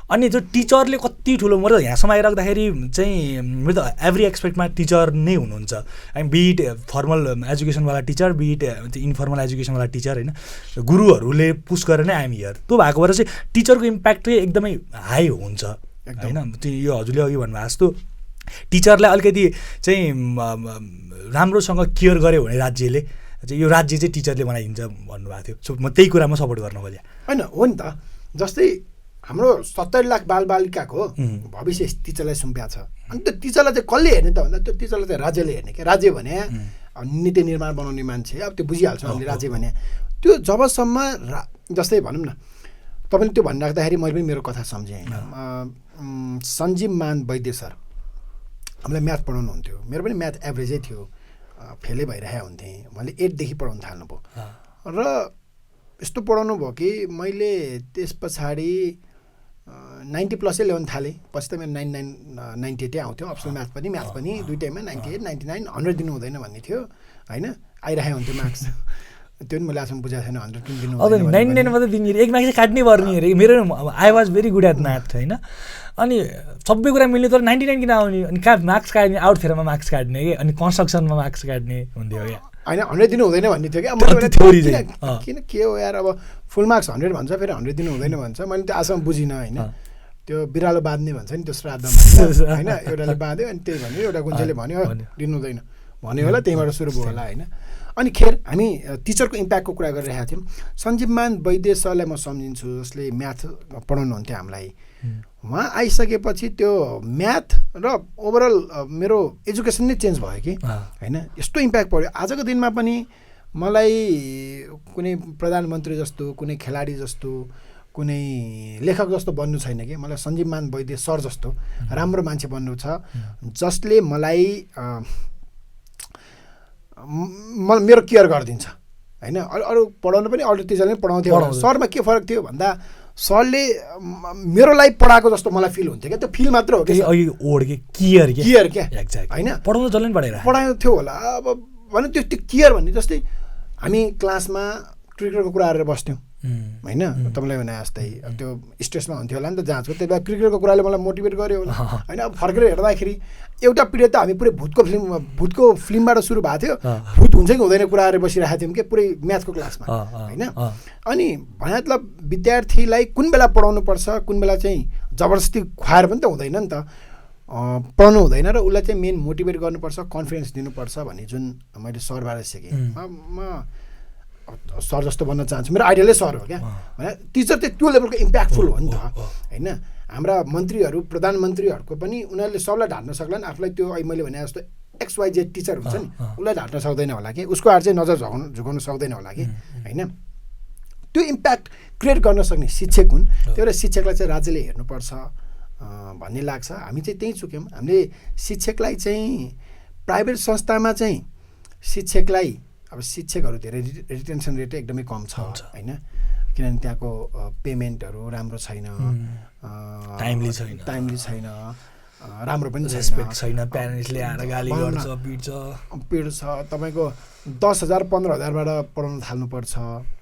अनि त्यो टिचरले कति ठुलो, म त यहाँसम्म आइराख्दाखेरि चाहिँ मेरो त एभ्री एक्सपेक्टमा टिचर नै हुनुहुन्छ। अनि बिट फर्मल एजुकेसनवाला टिचर, बिट इन्फर्मल एजुकेसनवाला टिचर होइन, गुरुहरूले पुस गरेर नै आइएम हियर। त्यो भएको भएर चाहिँ टिचरको इम्प्याक्ट चाहिँ एकदमै हाई हुन्छ होइन। त्यो यो हजुरले अघि भन्नुभएको जस्तो टिचरलाई अलिकति चाहिँ राम्रोसँग केयर गऱ्यो भने राज्यले चाहिँ, यो राज्य चाहिँ टिचरले बनाइदिन्छ भन्नुभएको थियो। सो म त्यही कुरामा सपोर्ट गर्न खोजेँ होइन। हो नि त, जस्तै हाम्रो 70 लाख बालबालिकाको भविष्य टिचरलाई सुम्प्या छ। अनि त्यो टिचरलाई चाहिँ कसले हेर्ने त भन्दा त्यो टिचरलाई चाहिँ राज्यले हेर्ने क्या। राज्य भने नीति निर्माण बनाउने मान्छे, अब त्यो बुझिहाल्छौँ हामीले राज्य भने। त्यो जबसम्म जस्तै भनौँ न, तपाईँले त्यो भनिराख्दाखेरि मैले पनि मेरो कथा सम्झेँ। सञ्जीव मान वैद्य सर हामीलाई म्याथ पढाउनुहुन्थ्यो। मेरो पनि म्याथ एभरेजै थियो, फेलै भइरहेको हुन्थेँ। मैले 8देखि पढाउनु थाल्नुभयो र यस्तो पढाउनु भयो कि मैले त्यस पछाडि 90+ ल्याउनु थालेँ। पछि त मेरो 98 आउँथ्यो। अप्सनल म्याथ पनि दुइटैमा 98, 99, 100 दिनु हुँदैन भन्ने थियो होइन। आइरहेको हुन्थ्यो मार्क्स। त्यो पनि मैले आजसम्म बुझाएको छैन, 100 किन दिनु हुँदैन। 99 मात्रै दिने अरे, एक मार्क्स चाहिँ काट्नै पर्ने अरे। मेरो I was very good at math होइन। अनि सबै कुरा मिल्ने, तर 99 किन आउने? अनि कहाँ मार्क्स काट्ने, आउट फेरमा मार्क्स काट्ने कि। अनि कन्स्ट्रक्सनमा मार्क्स काट्ने हुन्थ्यो क्या। होइन 100 दिनु हुँदैन भन्ने थियो क्या। किन के हो यार, अब फुल मार्क्स 100 भन्छ, फेरि 100 दिनु हुँदैन भन्छ। मैले त्यो आजसम्म बुझिनँ होइन। त्यो बिरालो बाँध्ने भन्छ नि त्यो श्राद्धमा होइन, एउटाले बाँध्यो अनि त्यही भन्यो, एउटा गुन्जेले भन्यो दिनु हुँदैन भन्यो होला, त्यहीँबाट सुरु भयो होला होइन। अनि खेर हामी टिचरको इम्प्याक्टको कुरा गरिरहेका थियौँ। सञ्जीव मान वैद्य सरलाई म सम्झिन्छु, जसले म्याथ पढाउनुहुन्थ्यो हामीलाई। उहाँ आइसकेपछि त्यो म्याथ र ओभरअल मेरो एजुकेसन नै चेन्ज भयो कि होइन। यस्तो इम्प्याक्ट पऱ्यो। आजको दिनमा पनि मलाई कुनै प्रधानमन्त्री जस्तो, कुनै खेलाडी जस्तो, कुनै लेखक जस्तो बन्नु छैन कि। मलाई सञ्जीव मान वैद्य सर जस्तो राम्रो मान्छे बन्नु छ, जसले मलाई मेरो केयर गरिदिन्छ होइन। अरू पढाउनु पनि अरू टिचरले पनि पढाउँथ्यो। सरमा के फरक थियो भन्दा सरले मेरो लाइफ पढाएको जस्तो मलाई फिल हुन्थ्यो क्या। त्यो फिल मात्र हो कि केयर क्या होइन। पढाउनु जसले पढाएको थियो होला अब भने त्यो केयर भन्ने। जस्तै हामी क्लासमा क्रिकेटको कुरा गरेर बस्थ्यौँ होइन, तपाईँलाई भने जस्तै त्यो स्ट्रेसमा हुन्थ्यो होला नि त जाँचको। त्यही भएर क्रिकेटको कुराले मलाई मोटिभेट गर्यो होला होइन। अब फर्केर हेर्दाखेरि एउटा पिरियड त हामी पुरै भूतको फिल्मबाट सुरु भएको थियो। भूत हुन्छ कि हुँदैन कुरा गरेर बसिरहेको थियौँ कि पुरै म्याथको क्लासमा होइन। अनि मतलब विद्यार्थीलाई कुन बेला पढाउनु पर्छ, कुन बेला चाहिँ जबरजस्ती खुवाएर पनि त हुँदैन नि त, पढाउनु हुँदैन र उसलाई चाहिँ मेन मोटिभेट गर्नुपर्छ, कन्फिडेन्स दिनुपर्छ भन्ने जुन मैले सरबाट सिकेँ। म सर जस्तो बन्न चाहन्छु, मेरो आइडियलै सर हो क्या होइन। टिचर चाहिँ त्यो लेभलको इम्प्याक्टफुल हो नि त होइन। हाम्रा मन्त्रीहरू, प्रधानमन्त्रीहरूको पनि उनीहरूले सबलाई ढाल्न सक्लान्, आफूलाई त्यो मैले भने जस्तो XYZ टिचर हुन्छ नि उसलाई ढाल्न सक्दैन होला कि, उसको आड चाहिँ नजर झुकाउन सक्दैन होला कि होइन। त्यो इम्प्याक्ट क्रिएट गर्न सक्ने शिक्षक हुन्। त्यो भएर शिक्षकलाई चाहिँ राज्यले हेर्नुपर्छ भन्ने लाग्छ। हामी चाहिँ त्यहीँ चुक्यौँ। हामीले शिक्षकलाई चाहिँ प्राइभेट संस्थामा चाहिँ शिक्षकलाई, अब शिक्षकहरू धेरै रिटेन्सन रेट एकदमै कम छ होइन, किनभने त्यहाँको पेमेन्टहरू राम्रो छैन, टाइमली छैन, राम्रो पनि छैन। प्यारेन्ट्सले आएर गाली गर्छ, पिट्छ। तपाईँको 10,000 15,000बाट पढाउन थाल्नुपर्छ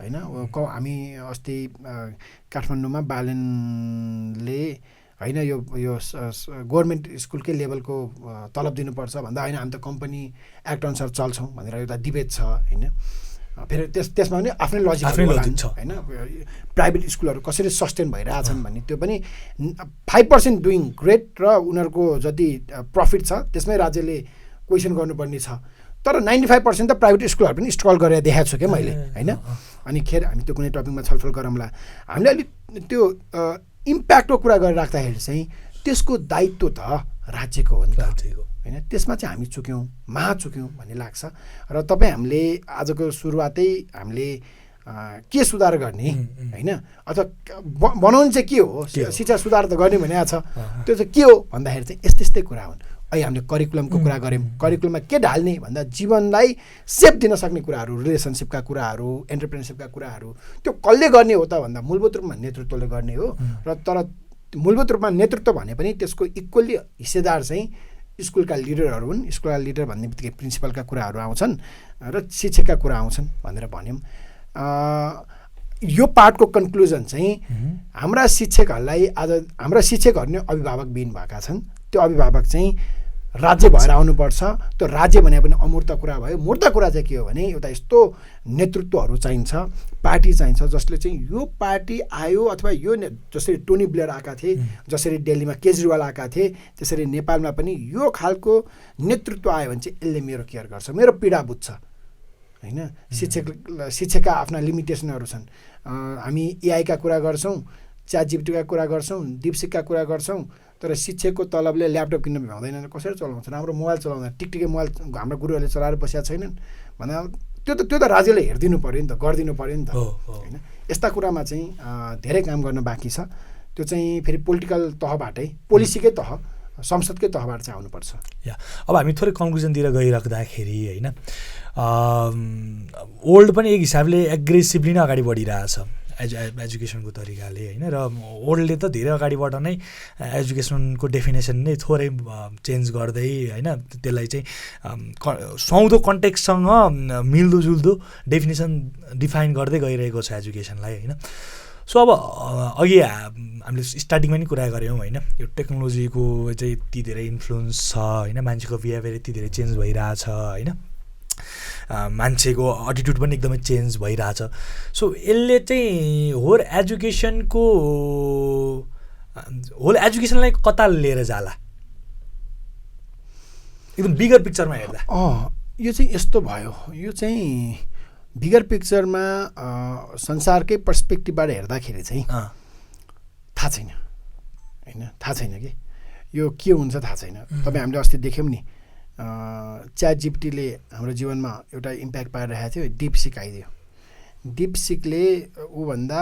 होइन। हामी अस्ति काठमाडौँमा बालनले होइन यो गभर्मेन्ट स्कुलकै लेभलको तलब दिनुपर्छ भन्दा होइन हामी त कम्पनी एक्ट अनुसार चल्छौँ भनेर एउटा डिबेट छ होइन। फेरि त्यसमा पनि आफ्नै लजिक छ होइन। प्राइभेट स्कुलहरू कसरी सस्टेन भइरहेछन् भन्ने त्यो पनि 5% डुइङ ग्रेट र उनीहरूको जति प्रफिट छ त्यसमै राज्यले क्वेसन गर्नुपर्ने छ। तर 95% त प्राइभेट स्कुलहरू पनि स्ट्रगल गरेर देखाएको छु क्या मैले होइन। अनि खेर हामी त्यो कुनै टपिकमा छलफल गरौँला। हामीले अलिक त्यो इम्प्याक्टको कुरा गरेर राख्दाखेरि चाहिँ त्यसको दायित्व त राज्यको हो नि त होइन। त्यसमा चाहिँ हामी चुक्यौँ भन्ने लाग्छ। र तपाईँ हामीले आजको सुरुवातै हामीले के सुधार गर्ने होइन अथवा बनाउनु चाहिँ के हो, शिक्षा सुधार त गर्ने भनेको छ, त्यो चाहिँ के हो भन्दाखेरि चाहिँ यस्तै कुरा हुन्। अहिले हामीले करिकुलमको कुरा गऱ्यौँ। करिकुलममा के ढाल्ने भन्दा जीवनलाई सेप दिन सक्ने कुराहरू, रिलेसनसिपका कुराहरू, एन्टरप्रेनरसिपका कुराहरू त्यो कसले गर्ने हो त भन्दा मूलभूत रूपमा नेतृत्वले गर्ने हो। र तर मूलभूत रूपमा नेतृत्व भने पनि त्यसको इक्वल्ली हिस्सेदार चाहिँ स्कुलका लिडरहरू हुन्। स्कुलका लिडर भन्ने बित्तिकै प्रिन्सिपलका कुराहरू आउँछन् र शिक्षकका कुरा आउँछन् भनेर भन्यौँ। यो पार्टको कन्क्लुजन चाहिँ हाम्रा शिक्षकहरूलाई आज हाम्रा शिक्षकहरू नै अभिभावकविहीन भएका छन्। त्यो अभिभावक चाहिँ राज्य भएर आउनुपर्छ। त्यो राज्य भने पनि अमूर्त कुरा भयो। मूर्त कुरा चाहिँ के हो भने एउटा यस्तो नेतृत्वहरू चाहिन्छ, पार्टी चाहिन्छ जसले चाहिँ यो पार्टी आयो अथवा यो जसरी टोनी ब्लेयर आएका थिए, जसरी दिल्लीमा केजरीवाल आएका थिए, त्यसरी नेपालमा पनि यो खालको नेतृत्व आयो भने चाहिँ यसले मेरो केयर गर्छ, मेरो पीडा बुझ्छ होइन। शिक्षकका आफ्ना लिमिटेसनहरू छन्। हामी एआईका कुरा गर्छौँ, च्याटजिपिटीका कुरा गर्छौँ, डिपसिकका कुरा गर्छौँ, तर शिक्षकको तलबले ल्यापटप किन्न भ्याउँदैन, कसरी चलाउँछ, राम्रो मोबाइल चलाउँदैन, टिकटिके मोबाइल हाम्रो गुरुहरूले चलाएर बसेका छैनन् भन्दा त्यो त राज्यले हेरिदिनु पऱ्यो नि त, गरिदिनु पऱ्यो नि त होइन। यस्ता कुरामा चाहिँ धेरै काम गर्न बाँकी छ। त्यो चाहिँ फेरि पोलिटिकल तहबाटै, पोलिसीकै तह, संसदकै तहबाट चाहिँ आउनुपर्छ। अब हामी थोरै कन्क्लुजनतिर गइराख्दाखेरि होइन ओल्ड पनि एक हिसाबले एग्रेसिभली नै अगाडि बढिरहेछ एजुकेसनको तरिकाले होइन। र ओल्डले त धेरै अगाडिबाट नै एजुकेसनको डेफिनेसन नै थोरै चेन्ज गर्दै होइन त्यसलाई चाहिँ सुहाउँदो कन्टेक्स्टसँग मिल्दोजुल्दो डेफिनेसन डिफाइन गर्दै गइरहेको छ एजुकेसनलाई होइन। सो अब अघि हामीले स्टार्टिङमा नि कुरा गऱ्यौँ होइन, यो टेक्नोलोजीको चाहिँ यति धेरै इन्फ्लुएन्स छ होइन, मान्छेको बिहेभियर यति धेरै चेन्ज भइरहेछ होइन, मान्छेको एटिट्युड पनि एकदमै चेन्ज भइरहेछ। सो यसले चाहिँ होल एजुकेसनलाई कता लिएर जाला एकदम बिगर पिक्चरमा हेर्दा? यो चाहिँ यस्तो भयो, यो चाहिँ बिगर पिक्चरमा संसारकै पर्सपेक्टिभबाट हेर्दाखेरि चाहिँ थाहा छैन होइन, थाहा छैन कि यो के हुन्छ थाहा छैन। तपाईँ हामीले अस्ति देख्यौँ नि च्याटजिपिटीले हाम्रो जीवनमा एउटा इम्प्याक्ट पारिरहेको थियो। डिपसिक आइदियो। डिपसिकले ऊभन्दा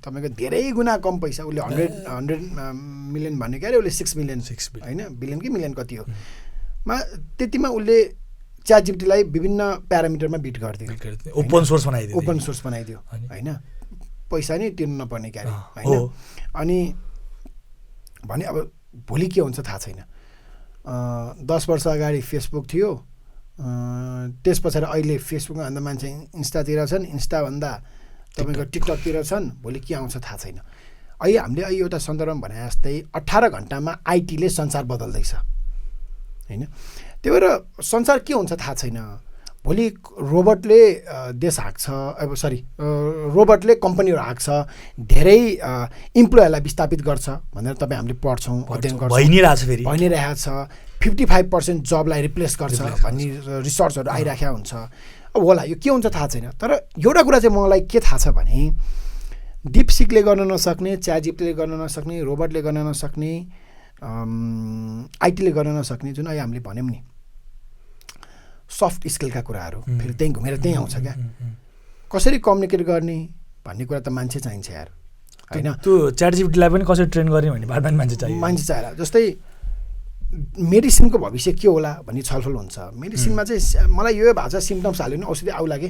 तपाईँको धेरै गुणा कम पैसा, उसले 100 मिलियन भन्ने क्या अरे, उसले 6 मिलियन होइन, बिलियन कि मिलियन कति हो मा त्यतिमा उसले च्याटजिपिटीलाई विभिन्न प्यारामिटरमा बिट गरिदियो, ओपन सोर्स बनाइदियो होइन, पैसा नै तिर्नु नपर्ने क्या अरे होइन। अनि भने अब भोलि के हुन्छ थाहा छैन। 10 वर्ष अगाडि फेसबुक थियो, त्यस पछाडि अहिले फेसबुकमा भन्दा मान्छे इन्स्टातिर छन्, इन्स्टाभन्दा तपाईँको टिकटकतिर छन्, भोलि के आउँछ थाहा छैन। अहिले हामीले एउटा सन्दर्भमा भने जस्तै 18 घन्टामा आइटीले संसार बदल्दैछ होइन। त्यही भएर संसार के हुन्छ थाहा छैन। भोलि रोबोटले देश हाँक्छ, रोबोटले कम्पनीहरू हाँक्छ, धेरै इम्प्लोयहरूलाई विस्थापित गर्छ भनेर तपाईँ हामीले पढ्छौँ, अध्ययन गर्छौँ, भइरहेको छ। 55% जबलाई रिप्लेस गर्छ भन्ने रिसर्चहरू आइराखेको हुन्छ। अब होला यो के हुन्छ थाहा छैन। तर एउटा कुरा चाहिँ मलाई के थाहा छ भने डिपसिकले गर्न नसक्ने, च्याटजिपिटीले गर्न नसक्ने, रोबोटले गर्न नसक्ने, आइटीले गर्न नसक्ने जुन अहिले हामीले भन्यौँ नि सफ्ट स्किलका कुराहरू फेरि त्यहीँ घुमेर त्यहीँ आउँछ क्या। कसरी कम्युनिकेट गर्ने भन्ने कुरा त मान्छे चाहिन्छ यार होइन। त्यो च्याटजिपिटीलाई पनि कसरी ट्रेन गर्ने भन्ने बारेमा मान्छे चाहिएर। जस्तै मेडिसिनको भविष्य के होला भन्ने छलफल हुन्छ। मेडिसिनमा चाहिँ मलाई यो भएको छ, सिम्टम्स हाल्यो भने औषधि आउला के,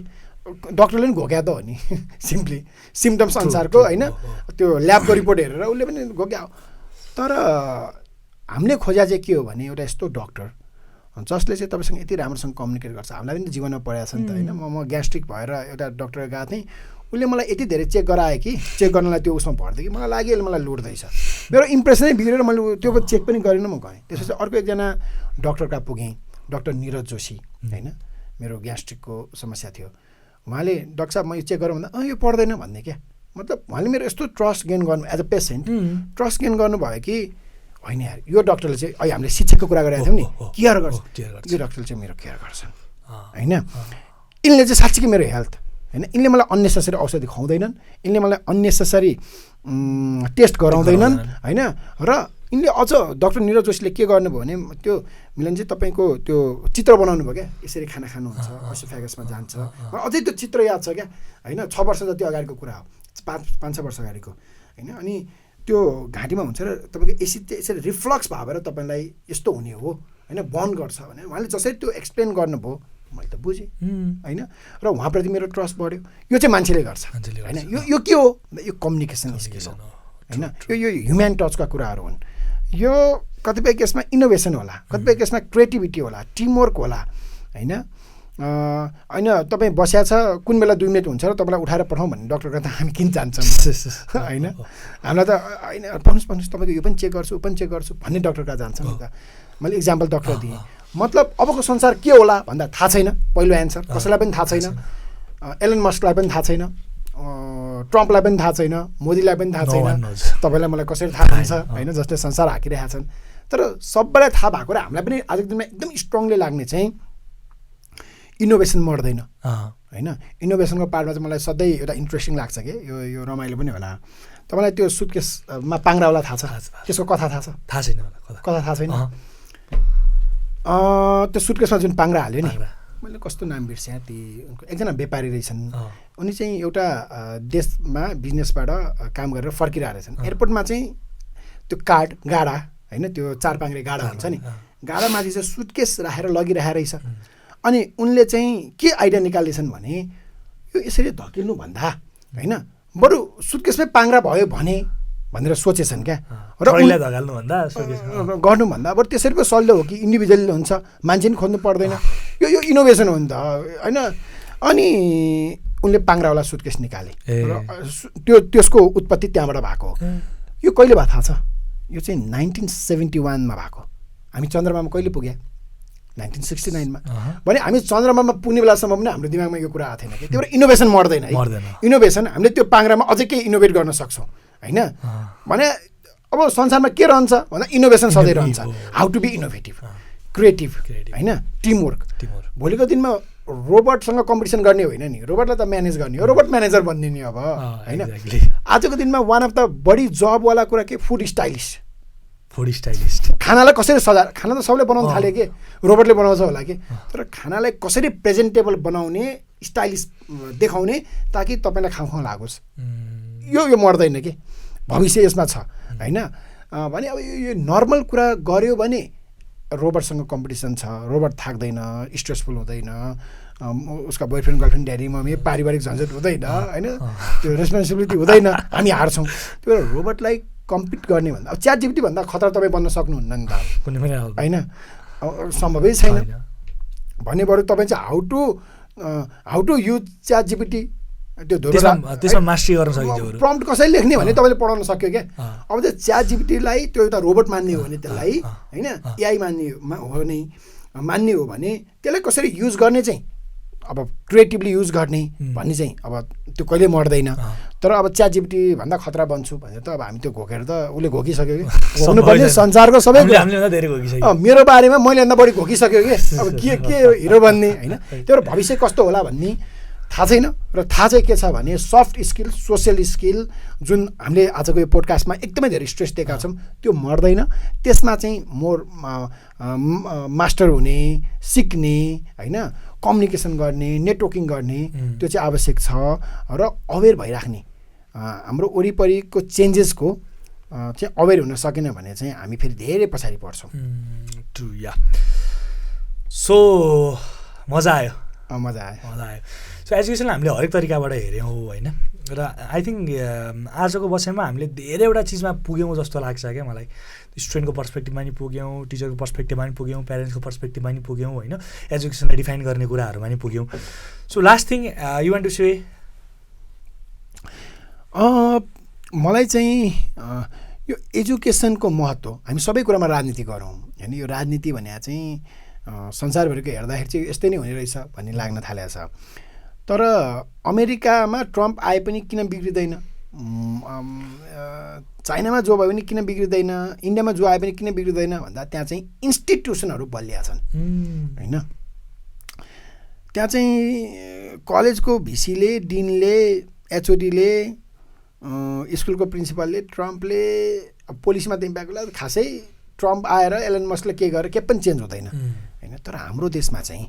डक्टरले पनि घोक्या त हो नि सिम्पली सिम्टम्स अनुसारको होइन, त्यो ल्याबको रिपोर्ट हेरेर उसले पनि घोक्या। तर हामीले खोजा चाहिँ के हो भने एउटा यस्तो डक्टर जसले चाहिँ तपाईँसँग यति राम्रोसँग कम्युनिकेट गर्छ। हामीलाई पनि जीवनमा पढाएको छ नि त होइन। म ग्यास्ट्रिक भएर एउटा डक्टर गएको थिएँ, उसले मलाई यति धेरै चेक गरायो कि चेक गर्नलाई त्यो उसमा भर्दै कि मलाई लाग्यो मलाई लुट्दैछ मेरो इम्प्रेसनै बिग्रेर मैले त्यो चेक पनि गरेन म गएँ त्यसपछि अर्को एकजना डक्टर कहाँ पुगेँ डक्टर निरज जोशी होइन मेरो ग्यास्ट्रिकको समस्या थियो उहाँले डाक्टर साहब म यो चेक गरौँ भन्दा यो पर्दैन भन्ने क्या मतलब उहाँले मेरो यस्तो ट्रस्ट गेन गर्नु as a patient trust gain गर्नुभयो कि होइन यार यो डक्टरले चाहिँ अहिले हामीले शिक्षकको कुरा गरेको थियौँ नि केयर गर्छ यो डक्टरले चाहिँ मेरो केयर गर्छन् होइन यिनले चाहिँ साँच्चीकै मेरो हेल्थ होइन यिनले मलाई अननेसेसरी औषधि खुवाउँदैनन् यिनले मलाई अननेसेसरी टेस्ट गराउँदैनन् होइन र यिनले अझ डक्टर निरज जोशीले के गर्नुभयो भने त्यो मिलन चाहिँ तपाईँको त्यो चित्र बनाउनु भयो क्या यसरी खाना खानुहुन्छ एसोफेगसमा जान्छ अझै त्यो चित्र याद छ क्या होइन 6 वर्ष जति अगाडिको कुरा हो 5-6 वर्ष अगाडिको होइन अनि त्यो घाँटीमा हुन्छ र तपाईँको एसिड चाहिँ यसरी रिफ्लक्स भएर तपाईँलाई यस्तो हुने हो होइन बन्द गर्छ भने उहाँले जसरी त्यो एक्सप्लेन गर्नुभयो मैले त बुझेँ होइन र उहाँप्रति मेरो ट्रस्ट बढ्यो यो चाहिँ मान्छेले गर्छ होइन यो के हो यो कम्युनिकेसन स्किल हो होइन यो ह्युम्यान टचका कुराहरू हुन् यो कतिपय केसमा इनोभेसन होला कतिपय केसमा क्रिएटिभिटी होला टिमवर्क होला होइन होइन तपाईँ बस्या छ कुन बेला 2 मिनट हुन्छ र तपाईँलाई उठाएर पठाउँ भन्ने डक्टरको त हामी किन जान्छौँ होइन हामीलाई त होइन भन्नुहोस् तपाईँको यो पनि चेक गर्छु ऊ पनि चेक गर्छु भन्ने डक्टर कहाँ जान्छौँ नि त मैले इक्जाम्पल डक्टर दिएँ मतलब अबको संसार के होला भन्दा थाहा छैन पहिलो एन्सर कसैलाई पनि थाहा छैन एलन मस्कलाई पनि थाहा छैन ट्रम्पलाई पनि थाहा छैन मोदीलाई पनि थाहा छैन तपाईँलाई मलाई कसरी थाहा हुन्छ होइन जसले संसार हाकिरहेका छन् तर सबैलाई थाहा भएको र हामीलाई पनि आजको दिनमा एकदम स्ट्रङली लाग्ने चाहिँ इनोभेसन मर्दैन होइन इनोभेसनको पार्टमा चाहिँ मलाई सधैँ एउटा इन्ट्रेस्टिङ लाग्छ कि यो रमाइलो पनि होला तपाईँलाई त्यो सुटकेसमा पाङ्रावाला थाहा छ त्यसको कथा थाहा छैन कथा थाहा छैन त्यो सुटकेसमा जुन पाङ्रा हाल्यो नि मैले कस्तो नाम बिर्सेँ ती एकजना व्यापारी रहेछन् उनी चाहिँ एउटा देशमा बिजनेसबाट काम गरेर फर्किरहेको रहेछन् एयरपोर्टमा चाहिँ त्यो कार्ड गाडा होइन त्यो 4 पाङ्रे गाडा हुन्छ नि गाडामाथि चाहिँ सुटकेस राखेर लगिरहेको रहेछ अनि उनले चाहिँ के आइडिया निकाल्दैछन् भने यो यसरी धकिल्नु भन्दा होइन बरु सुटकेसमै पाङ्रा भयो भने भनेर सोचेछन् क्या र गर्नुभन्दा अब त्यसरी पो सल्लो हो कि इन्डिभिजुअल हुन्छ मान्छे पनि खोज्नु पर्दैन यो इनोभेसन हो नि त होइन अनि उनले पाङ्रावाला सुटकेस निकाले र त्यसको उत्पत्ति त्यहाँबाट भएको हो यो कहिले भएको थाहा छ यो चाहिँ 1971मा भएको हामी चन्द्रमामा कहिले पुग्यो 1969मा भने हामी चन्द्रमामा पुग्ने बेलासम्म पनि हाम्रो दिमागमा यो कुरा आएको थिएन कि त्यो इनोभेसन मर्दैन है इनोभेसन हामीले त्यो पाङ्रामा अझै केही इनोभेट गर्न सक्छौँ होइन भने अब संसारमा के रहन्छ भन्दा इनोभेसन सधैँ रहन्छ how to be innovative creative होइन टिमवर्क भोलिको दिनमा रोबोटसँग कम्पिटिसन गर्ने होइन नि रोबोटलाई त म्यानेज गर्ने हो रोबोट म्यानेजर बन्ने नि अब होइन आजको दिनमा वान अफ द बढी जबवाला कुरा के फुड स्टाइलिस्ट खानालाई कसरी सजाएर खाना त सबले बनाउन थाल्यो कि रोबोटले बनाउँछ होला कि तर खानालाई कसरी प्रेजेन्टेबल बनाउने स्टाइलिस देखाउने ताकि तपाईँलाई खाउँ लागोस् यो मर्दैन कि भविष्य यसमा छ होइन भने अब यो नर्मल कुरा गऱ्यो भने रोबोटसँग कम्पिटिसन छ रोबोट थाक्दैन स्ट्रेसफुल हुँदैन उसका बोयफ्रेन्ड गर्लफ्रेन्ड ड्याडी मम्मी पारिवारिक झन्झट हुँदैन होइन त्यो रेस्पोन्सिबिलिटी हुँदैन हामी हार्छौँ त्यो रोबोटलाई कम्पिट गर्ने भन्दा अब च्याट जिपिटी भन्दा खतरा तपाईँ बन्न सक्नुहुन्न नि त होइन सम्भवै छैन भने बरु तपाईँ चाहिँ how to use chat GPT त्यो त्यसमा मास्टरी गर्न सकिन्छ प्रम्प्ट कसरी लेख्ने भने तपाईँले पढाउन सक्यो क्या अब त्यो च्याट जिपिटीलाई त्यो एउटा रोबोट मान्ने हो भने त्यसलाई होइन एआई मान्ने हो भने त्यसलाई कसरी युज गर्ने चाहिँ अब क्रिएटिभली युज गर्ने भन्ने चाहिँ अब त्यो कहिले मर्दैन तर अब च्याट जिपिटी भन्दा खतरा बन्छु भने त अब हामी त्यो घोकेर त उसले घोकिसक्यो कि घोक्नुपर्ने संसारको सबै मेरो बारेमा मैले भन्दा बढी घोकिसक्यो कि अब के हिरो बन्ने होइन त्यो भविष्य कस्तो होला भन्ने थाहा छैन र थाहा चाहिँ के छ भने सफ्ट स्किल सोसियल स्किल जुन हामीले आजको यो पोडकास्टमा एकदमै धेरै स्ट्रेस दिएका छौँ त्यो मर्दैन त्यसमा चाहिँ मोर मास्टर हुने सिक्ने होइन कम्युनिकेसन गर्ने नेटवर्किङ गर्ने त्यो चाहिँ आवश्यक छ र अवेर भइराख्ने हाम्रो वरिपरिको चेन्जेसको चाहिँ अवेर हुन सकेन भने चाहिँ हामी फेरि धेरै पछाडि पर्छौँ सो मजा आयो सो एजुकेसन हामीले हरेक तरिकाबाट हेऱ्यौँ होइन र आई थिङ्क आजको बसाइमा हामीले धेरैवटा चिजमा पुग्यौँ जस्तो लाग्छ क्या मलाई स्टुडेन्टको पर्सपेक्टिभमा नि पुग्यौँ टिचरको पर्सपेक्टिभमा नि पुग्यौँ प्यारेन्ट्सको पर्सपेक्टिभमा नि पुग्यौँ होइन एजुकेसनलाई डिफाइन गर्ने कुराहरूमा नि पुग्यौँ so last thing you want to say मलाई चाहिँ यो एजुकेसनको महत्त्व हामी सबै कुरामा राजनीति गरौँ होइन यो राजनीति भने चाहिँ संसारभरिको हेर्दाखेरि चाहिँ यस्तै नै हुने रहेछ भन्ने लाग्न थालेको छ तर अमेरिकामा ट्रम्प आए पनि किन बिग्रिँदैन चाइनामा जो भयो भने किन बिग्रिँदैन इन्डियामा जो आए पनि किन बिग्रिँदैन भन्दा त्यहाँ चाहिँ इन्स्टिट्युसनहरू बलिया छन् होइन त्यहाँ चाहिँ कलेजको भिसीले डिनले एचओडीले स्कुलको प्रिन्सिपलले ट्रम्पले पोलिसीमा त इम्प्याक्ट होला खासै ट्रम्प आएर एलन मस्कले के गरेर के पनि चेन्ज हुँदैन होइन तर हाम्रो देशमा चाहिँ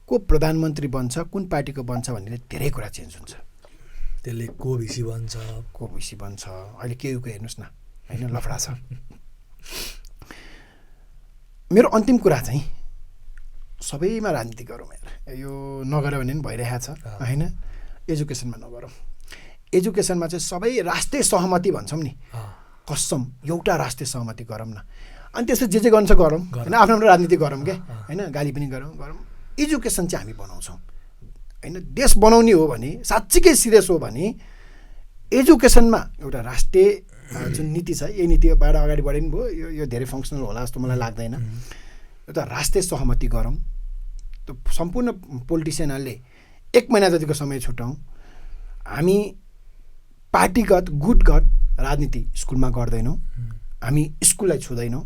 को प्रधानमन्त्री बन्छ कुन पार्टीको बन्छ भन्ने धेरै कुरा चेन्ज हुन्छ त्यसले को भिसी बन्छ अहिले केयुको हेर्नुहोस् न होइन लफडा छ मेरो अन्तिम कुरा चाहिँ सबैमा राजनीति गरौँ यो नगर्यो भने पनि भइरहेको छ होइन एजुकेसनमा नगरौँ एजुकेसनमा चाहिँ सबै राष्ट्रिय सहमति भन्छौँ नि कसम एउटा राष्ट्रिय सहमति गरौँ न अनि त्यसपछि जे गर्न छ गरौँ होइन आफ्नो आफ्नो राजनीति गरौँ क्या होइन गाली पनि गरौँ एजुकेसन चाहिँ हामी बनाउँछौँ होइन देश बनाउने हो भने साँच्चीकै सिरियस हो भने एजुकेसनमा एउटा राष्ट्रिय जुन नीति छ यही नीतिबाट अगाडि बढे पनि भयो यो धेरै फङ्सनल होला जस्तो मलाई लाग्दैन एउटा राष्ट्रिय सहमति गरौँ त्यो सम्पूर्ण पोलिटिसियनहरूले 1 महिना जतिको समय छुटाउँ हामी पार्टीगत गुटगत राजनीति स्कुलमा गर्दैनौँ हामी स्कुललाई छुँदैनौँ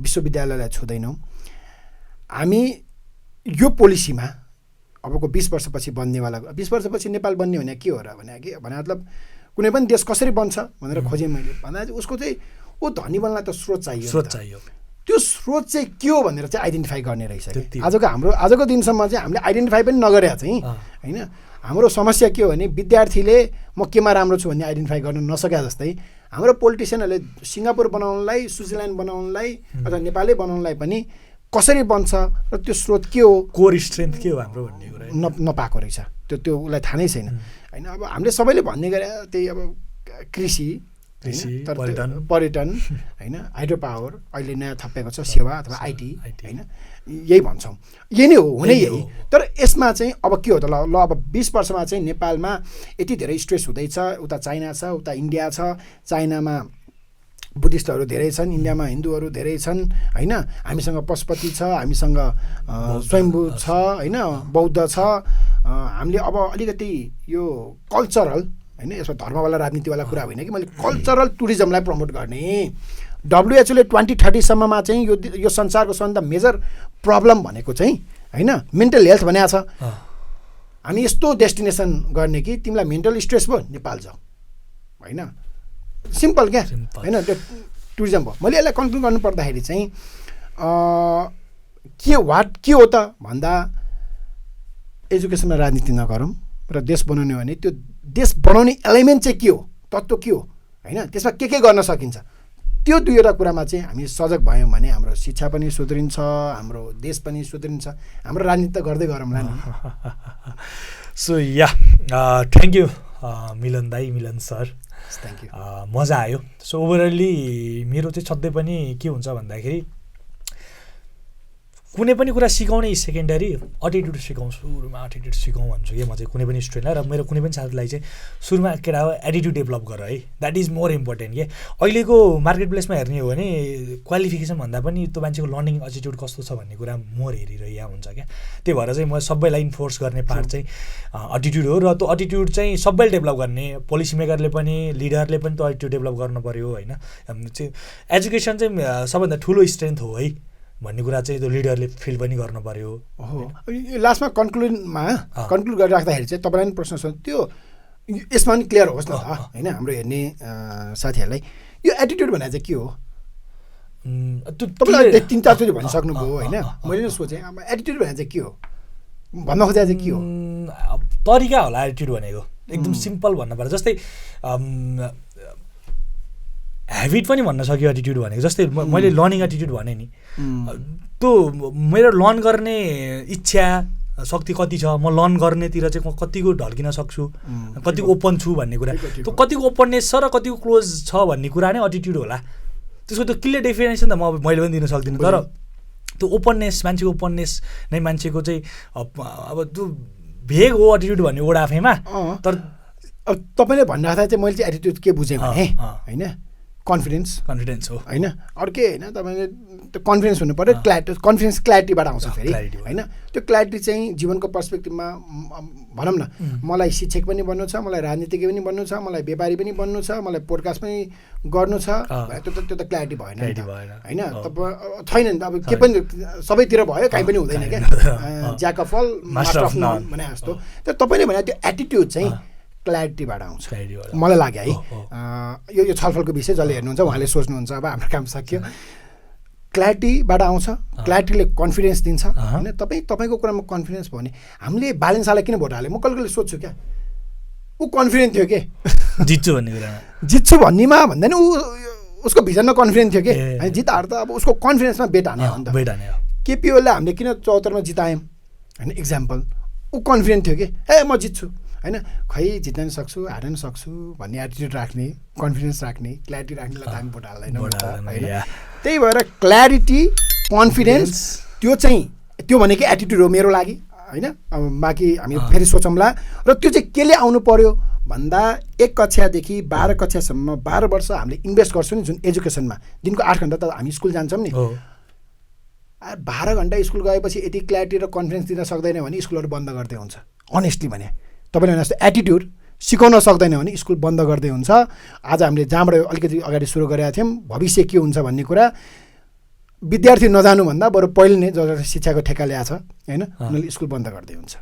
विश्वविद्यालयलाई छुँदैनौँ हामी यो पोलिसीमा अबको 20 वर्षपछि बन्नेवाला 20 वर्षपछि नेपाल बन्ने भने के हो र भने मतलब कुनै पनि देश कसरी बन्छ भनेर खोजेँ मैले भन्दा उसको चाहिँ धनी बन्नलाई त स्रोत चाहियो त्यो स्रोत चाहिँ के हो भनेर चाहिँ आइडेन्टिफाई गर्ने रहेछ आजको दिनसम्म चाहिँ हामीले आइडेन्टिफाई पनि नगरे चाहिँ होइन हाम्रो समस्या के हो भने विद्यार्थीले म केमा राम्रो छु भन्ने आइडेन्टिफाई गर्न नसके जस्तै हाम्रो पोलिटिसियनहरूले सिङ्गापुर बनाउनलाई स्विजरल्यान्ड बनाउनलाई अथवा नेपालै बनाउनलाई पनि कसरी बन्छ र त्यो स्रोत के हो कोर स्ट्रेन्थ के हो हाम्रो भन्ने कुरा नपाएको रहेछ त्यो उसलाई थाहा नै छैन होइन अब हामीले सबैले भन्ने गरे त्यही अब कृषि पर्यटन होइन हाइड्रो पावर अहिले नयाँ थपेको छ सेवा अथवा आइटी होइन यही भन्छौँ यही नै हो हुने यही तर यसमा चाहिँ अब के हो त ल अब 20 वर्षमा चाहिँ नेपालमा यति धेरै स्ट्रेस हुँदैछ उता चाइना छ उता इन्डिया छ चाइनामा बुद्धिस्टहरू धेरै छन् इन्डियामा हिन्दूहरू धेरै छन् होइन हामीसँग पशुपति छ हामीसँग स्वयम्भू छ होइन बौद्ध छ हामीले अब अलिकति यो कल्चरल होइन यसमा धर्मवाला राजनीतिवाला कुरा होइन कि मैले कल्चरल टुरिज्मलाई प्रमोट गर्ने WHO ले 2030सम्ममा चाहिँ यो संसारको सबभन्दा मेजर प्रब्लम भनेको चाहिँ होइन मेन्टल हेल्थ भनेको छ हामी यस्तो डेस्टिनेसन गर्ने कि तिमीलाई मेन्टल स्ट्रेस भयो नेपाल जाऊ होइन सिम्पल क्या होइन त्यो टुरिज्म भयो मैले यसलाई कन्क्लुड गर्नु पर्दाखेरि चाहिँ के हो त भन्दा एजुकेसनमा राजनीति नगरौँ र देश बनाउने हो भने त्यो देश बनाउने एलिमेन्ट चाहिँ के हो तत्त्व के हो होइन त्यसमा के गर्न सकिन्छ त्यो दुईवटा कुरामा चाहिँ हामी सजग भयौँ भने हाम्रो शिक्षा पनि सुध्रिन्छ हाम्रो देश पनि सुध्रिन्छ हाम्रो राजनीति त गर्दै गरौँला नि so yeah thank you Milan sir thank you मजा आयो सो ओभरअली मेरो चाहिँ सधैँ पनि के हुन्छ भन्दाखेरि कुनै पनि कुरा सिकाउने सेकेन्डरी एटिट्युड सिकाउँ सुरुमा एटिट्युड सिकाउँ भन्छु कि म चाहिँ कुनै पनि स्टुडेन्टलाई र मेरो कुनै पनि साथीलाई चाहिँ सुरुमा केटा हो एटिट्युड डेभलप गर है द्याट इज मोर इम्पोर्टेन्ट के अहिलेको मार्केट प्लेसमा हेर्ने हो भने क्वालिफिकेसन भन्दा पनि त्यो मान्छेको लर्निङ एटिट्युड कस्तो छ भन्ने कुरा मोर हेरिरहेको हुन्छ क्या त्यही भएर चाहिँ म सबैलाई इन्फोर्स गर्ने पार्ट चाहिँ एटिट्युड हो र त्यो एटिट्युड चाहिँ सबैले डेभलप गर्ने पोलिसी मेकरले पनि लिडरले पनि त्यो एटिट्युड डेभलप गर्नु पऱ्यो होइन चाहिँ एजुकेसन चाहिँ सबभन्दा ठुलो स्ट्रेन्थ हो है भन्ने कुरा चाहिँ त्यो लिडरले फिल पनि गर्नु पर्यो हो लास्टमा कन्क्लुड गरिराख्दाखेरि चाहिँ तपाईँलाई पनि प्रश्न छ त्यो यसमा पनि क्लियर होस् न त होइन हाम्रो हेर्ने साथीहरूलाई यो एटिट्युड भनेर चाहिँ के हो तपाईँले 3-4 चोटि भनिसक्नुभयो होइन मैले नै सोचेँ अब एटिट्युड भनेर चाहिँ के हो भन्न खोजेको चाहिँ के हो तरिका होला एटिट्युड भनेको एकदम सिम्पल भन्न पर्छ जस्तै ह्याबिट पनि भन्न सक्यो एटिट्युड भनेको जस्तै मैले लर्निङ एटिट्युड भने नि त्यो मेरो लर्न गर्ने इच्छा शक्ति कति छ म लर्न गर्नेतिर चाहिँ कतिको ढल्किन सक्छु कतिको ओपन छु भन्ने कुरा त्यो कतिको ओपननेस छ र कतिको क्लोज छ भन्ने कुरा नै एटिट्युड होला त्यसको त्यो क्लियर डेफिनेसन त मैले पनि दिन सक्दिनँ तर त्यो ओपननेस मान्छेको ओपननेस नै मान्छेको चाहिँ अब त्यो भेग हो एटिट्युड भन्ने वर्ड आफैमा तर अब तपाईँले भनिराख्दा चाहिँ मैले चाहिँ एटिट्युड के बुझेँ भने होइन कन्फिडेन्स हो होइन अर्कै होइन तपाईँले त्यो कन्फिडेन्स हुनु पऱ्यो कन्फिडेन्स क्ल्यारिटीबाट आउँछ फेरि होइन त्यो क्ल्यारिटी चाहिँ जीवनको पर्सपेक्टिभमा भनौँ न मलाई शिक्षक पनि बन्नु छ मलाई राजनीतिज्ञ पनि बन्नु छ मलाई व्यापारी पनि बन्नु छ मलाई पोडकास्ट पनि गर्नु छ त्यो त क्ल्यारिटी भएन होइन तपाईँ छैन नि त अब के पनि सबैतिर भयो कहीँ पनि हुँदैन क्या jack of all master of none भने जस्तो तर तपाईँले भने त्यो एटिट्युड चाहिँ क्ल्यारिटीबाट आउँछ मलाई लाग्यो है यो छलफलको विषय जसले हेर्नुहुन्छ उहाँले सोच्नुहुन्छ अब हाम्रो काम सकियो क्ल्यारिटीबाट आउँछ क्ल्यारिटीले कन्फिडेन्स दिन्छ होइन तपाईँको कुरामा कन्फिडेन्स भयो भने हामीले बालेन्सालाई किन भोट हाल्यो म कहिले कहिले सोध्छु क्या ऊ कन्फिडेन्ट थियो के जित्छु भन्ने कुरामा जित्छु भन्नेमा भन्दैन ऊ उसको भिजनमा कन्फिडेन्ट थियो कि होइन जित हार त अब उसको कन्फिडेन्समा बेट हाने हो नि त केपी ओलीलाई हामीले किन 74 मा जितायौँ होइन इक्जाम्पल ऊ कन्फिडेन्ट थियो कि ए म जित्छु होइन खै जित्न नि सक्छु हार्न नि सक्छु भन्ने एटिट्युड राख्ने कन्फिडेन्स राख्ने क्ल्यारिटी राख्नेलाई त हामी भोट हाल्दैनौँ होइन त्यही भएर क्ल्यारिटी कन्फिडेन्स त्यो भनेको एटिट्युड हो मेरो लागि होइन अब बाँकी हामी फेरि सोचौँला र त्यो चाहिँ केले आउनु पर्यो भन्दा 1 कक्षादेखि 12 कक्षासम्म 12 वर्ष हामीले इन्भेस्ट गर्छौँ नि जुन एजुकेसनमा दिनको 8 घन्टा त हामी स्कुल जान्छौँ नि 12 घन्टा स्कुल गएपछि यति क्ल्यारिटी र कन्फिडेन्स दिन सक्दैन भने स्कुलहरू बन्द गर्दै हुन्छ अनेस्टली भने तपाईँले भने जस्तो एटिट्युड सिकाउन सक्दैन भने स्कुल बन्द गर्दै हुन्छ आज हामीले जहाँबाट अलिकति अगाडि सुरु गरेका थियौँ भविष्य के हुन्छ भन्ने कुरा विद्यार्थी नजानुभन्दा बरु पहिले नै जसले शिक्षाको ठेक्का ल्याएको छ होइन उनीहरूले स्कुल बन्द गर्दै हुन्छ